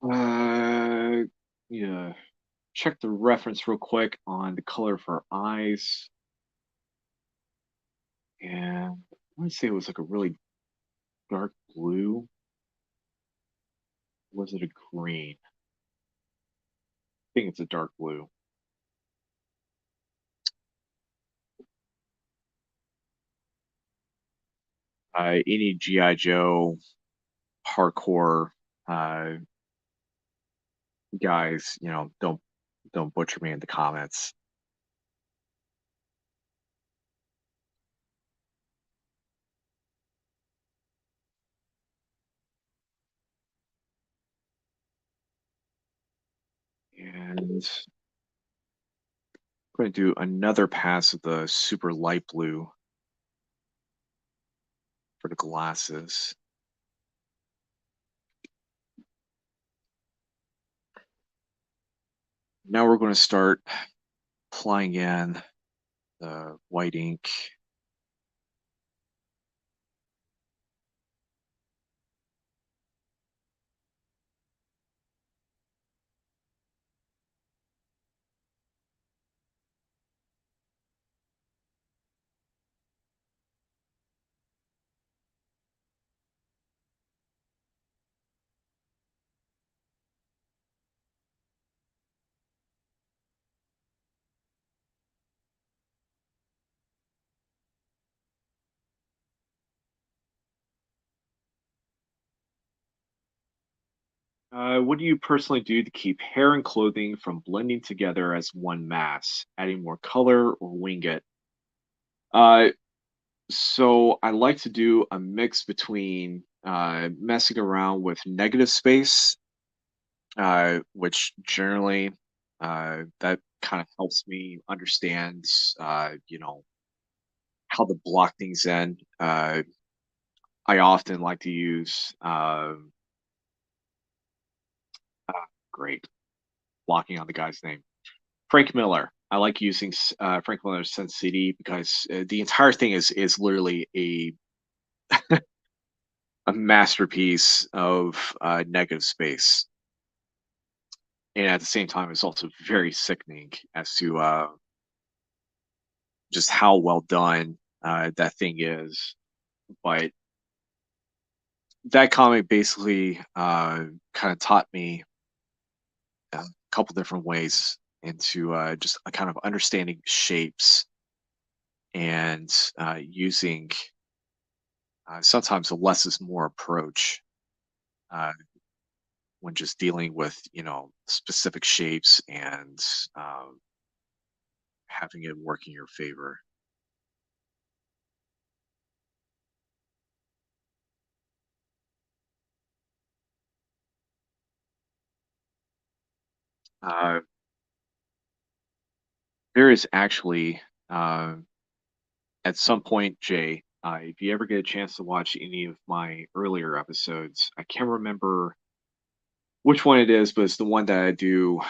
Uh, yeah. Check the reference real quick on the color of her eyes. And I want to say it was like a really dark blue. Was it a green? I think it's a dark blue. Any GI Joe hardcore uh, guys, don't butcher me in the comments. And I'm going to do another pass of the super light blue for the glasses. Now we're going to start applying in the white ink. What do you personally do to keep hair and clothing from blending together as one mass, adding more color or wing it? Uh, so I like to do a mix between messing around with negative space, which generally that kind of helps me understand, how to block things in. I often like to use great blocking on the guy's name. Frank Miller. I like using Frank Miller's Sin City because the entire thing is literally a masterpiece of negative space, and at the same time, it's also very sickening as to just how well done that thing is. But that comic basically kind of taught me a couple different ways into just a kind of understanding shapes and using sometimes a less is more approach uh, when just dealing with specific shapes and um, having it work in your favor. Uh, there is actually uh, at some point, Jay, If you ever get a chance to watch any of my earlier episodes, I can't remember which one it is, but it's the one that I do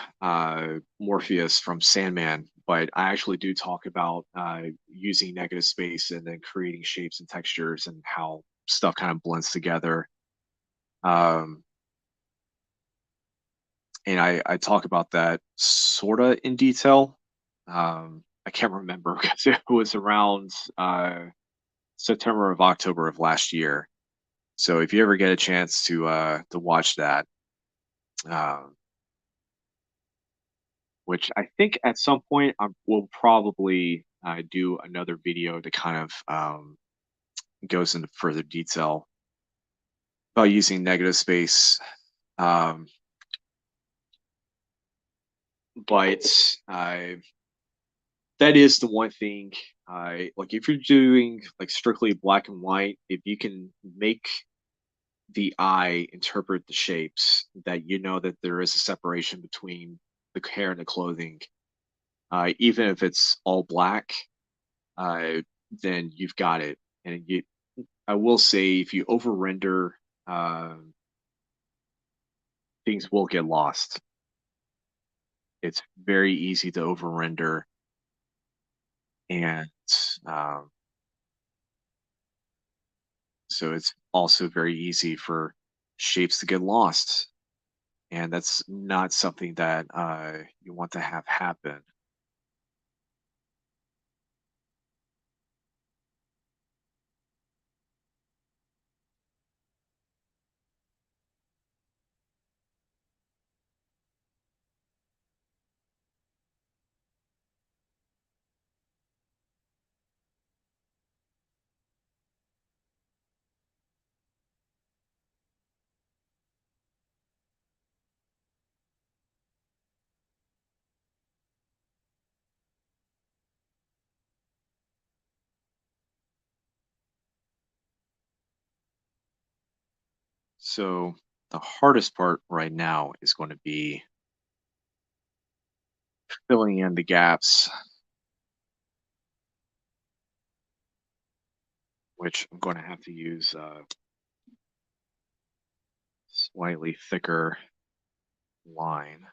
Morpheus from Sandman. But I actually do talk about using negative space and then creating shapes and textures and how stuff kind of blends together. Um, and I talk about that sort of in detail. I can't remember because it was around September of October of last year. So if you ever get a chance to watch that, um, which I think at some point I will probably do another video to kind of goes into further detail about using negative space. Um, but that is the one thing. Like if you're doing like strictly black and white, if you can make the eye interpret the shapes, that you know that there is a separation between the hair and the clothing, even if it's all black, uh, then you've got it. And I will say, if you over render, things will get lost. It's very easy to over render, and um, so it's also very easy for shapes to get lost. And that's not something that you want to have happen. So the hardest part right now is going to be filling in the gaps, which I'm going to have to use slightly thicker line.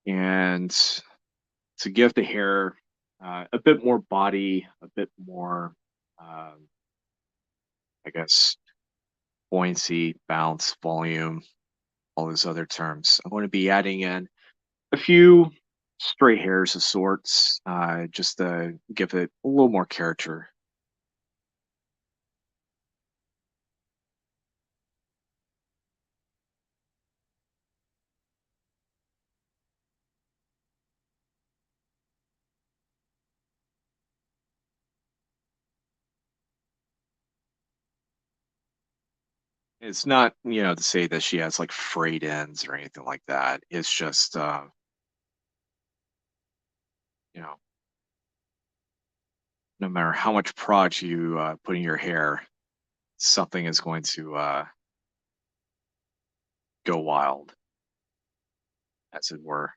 And to give the hair a bit more body, a bit more, um, I guess, buoyancy, bounce, volume, all those other terms. I'm going to be adding in a few stray hairs of sorts, just to give it a little more character. It's not, to say that she has like frayed ends or anything like that. It's just, you know, no matter how much product you put in your hair, something is going to go wild, as it were.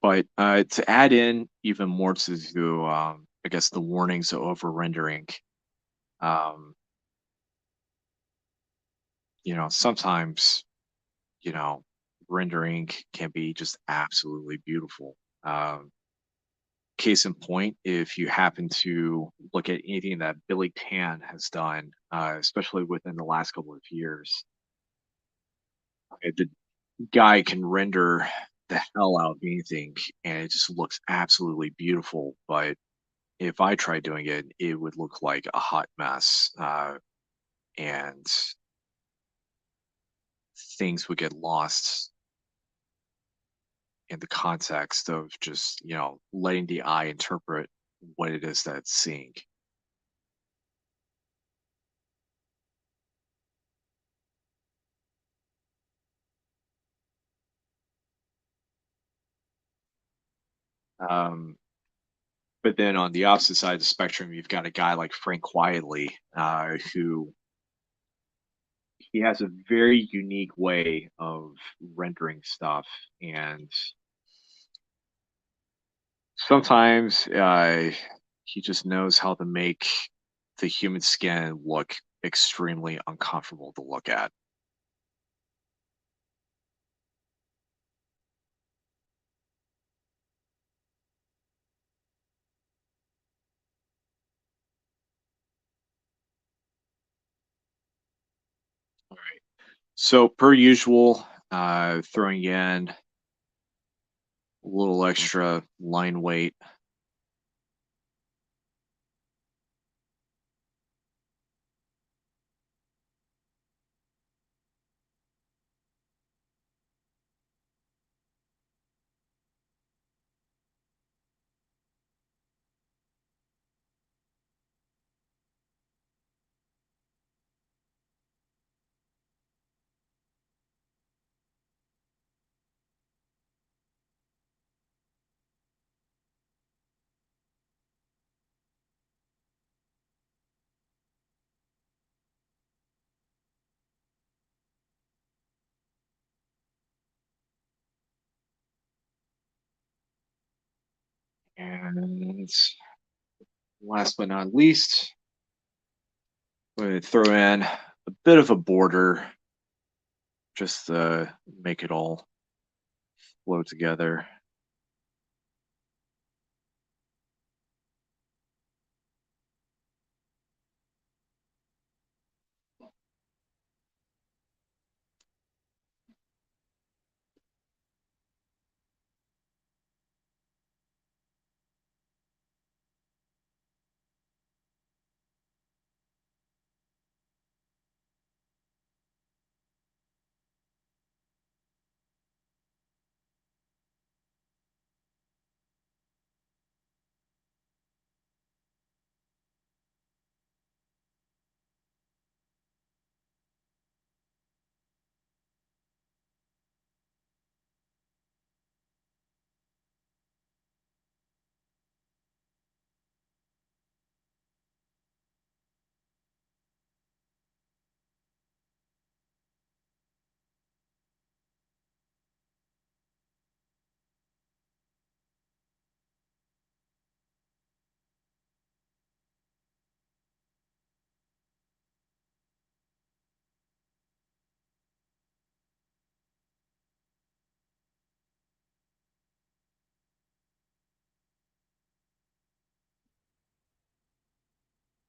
But to add in even more to, I guess, the warnings of over rendering, um, sometimes, you know, rendering can be just absolutely beautiful. Case in point, if you happen to look at anything that Billy Tan has done, especially within the last couple of years, The guy can render the hell out of anything, and it just looks absolutely beautiful. But if I tried doing it, it would look like a hot mess, and things would get lost in the context of just letting the eye interpret what it is that it's seeing. Um, but then on the opposite side of the spectrum, you've got a guy like Frank Quietly, who he has a very unique way of rendering stuff, and sometimes he just knows how to make the human skin look extremely uncomfortable to look at. All right. So per usual, throwing in a little extra line weight, and last but not least, I'm going to throw in a bit of a border just to make it all flow together.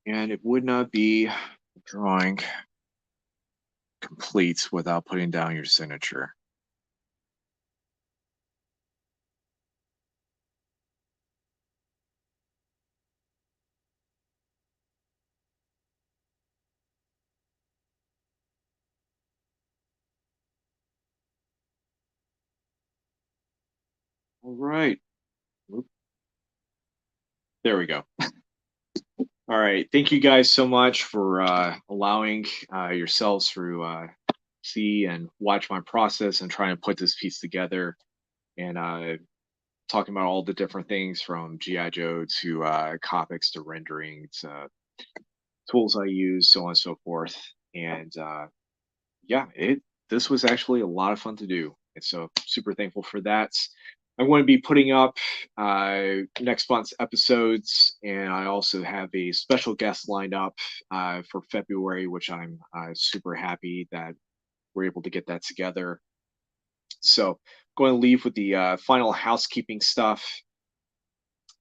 And it would not be a drawing complete without putting down your signature. All right. Oop, there we go. All right. Thank you guys so much for allowing yourselves to see and watch my process and trying to put this piece together, and talking about all the different things from GI Joe to comics to rendering to tools I use, so on and so forth. And yeah, it this was actually a lot of fun to do, and so super thankful for that. I'm going to be putting up next month's episodes, and I also have a special guest lined up for February, which I'm super happy that we're able to get that together. So, going to leave with the final housekeeping stuff.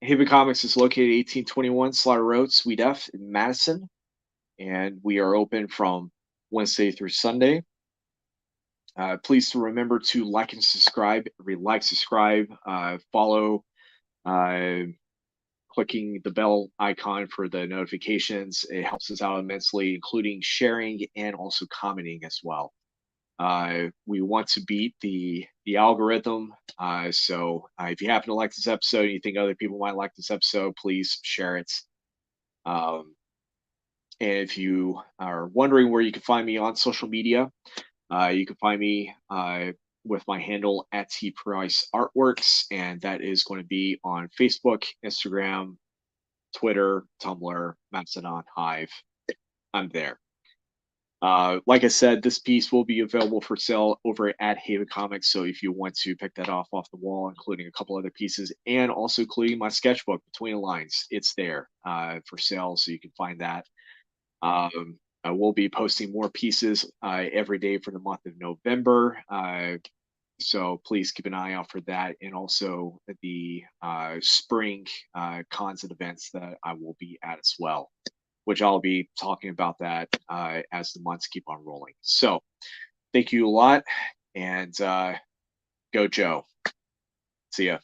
Haven Comics is located 1821 Slaughter Road, Suite F in Madison, and we are open from Wednesday through Sunday. Please to remember to like and subscribe. Subscribe, follow, uh, clicking the bell icon for the notifications. It helps us out immensely, including sharing and also commenting as well. We want to beat the algorithm. So if you happen to like this episode and you think other people might like this episode, please share it. Um, and if you are wondering where you can find me on social media, you can find me with my handle at tpriceartworks, and that is going to be on Facebook, Instagram, Twitter, Tumblr, Mastodon, Hive. I'm there. Like I said, this piece will be available for sale over at Haven Comics. So if you want to pick that off the wall, including a couple other pieces, and also including my sketchbook Between the Lines, it's there for sale. So you can find that. I will be posting more pieces every day for the month of November. So please keep an eye out for that, and also the spring cons and events that I will be at as well, which I'll be talking about that as the months keep on rolling. So thank you a lot, and go Joe. See ya.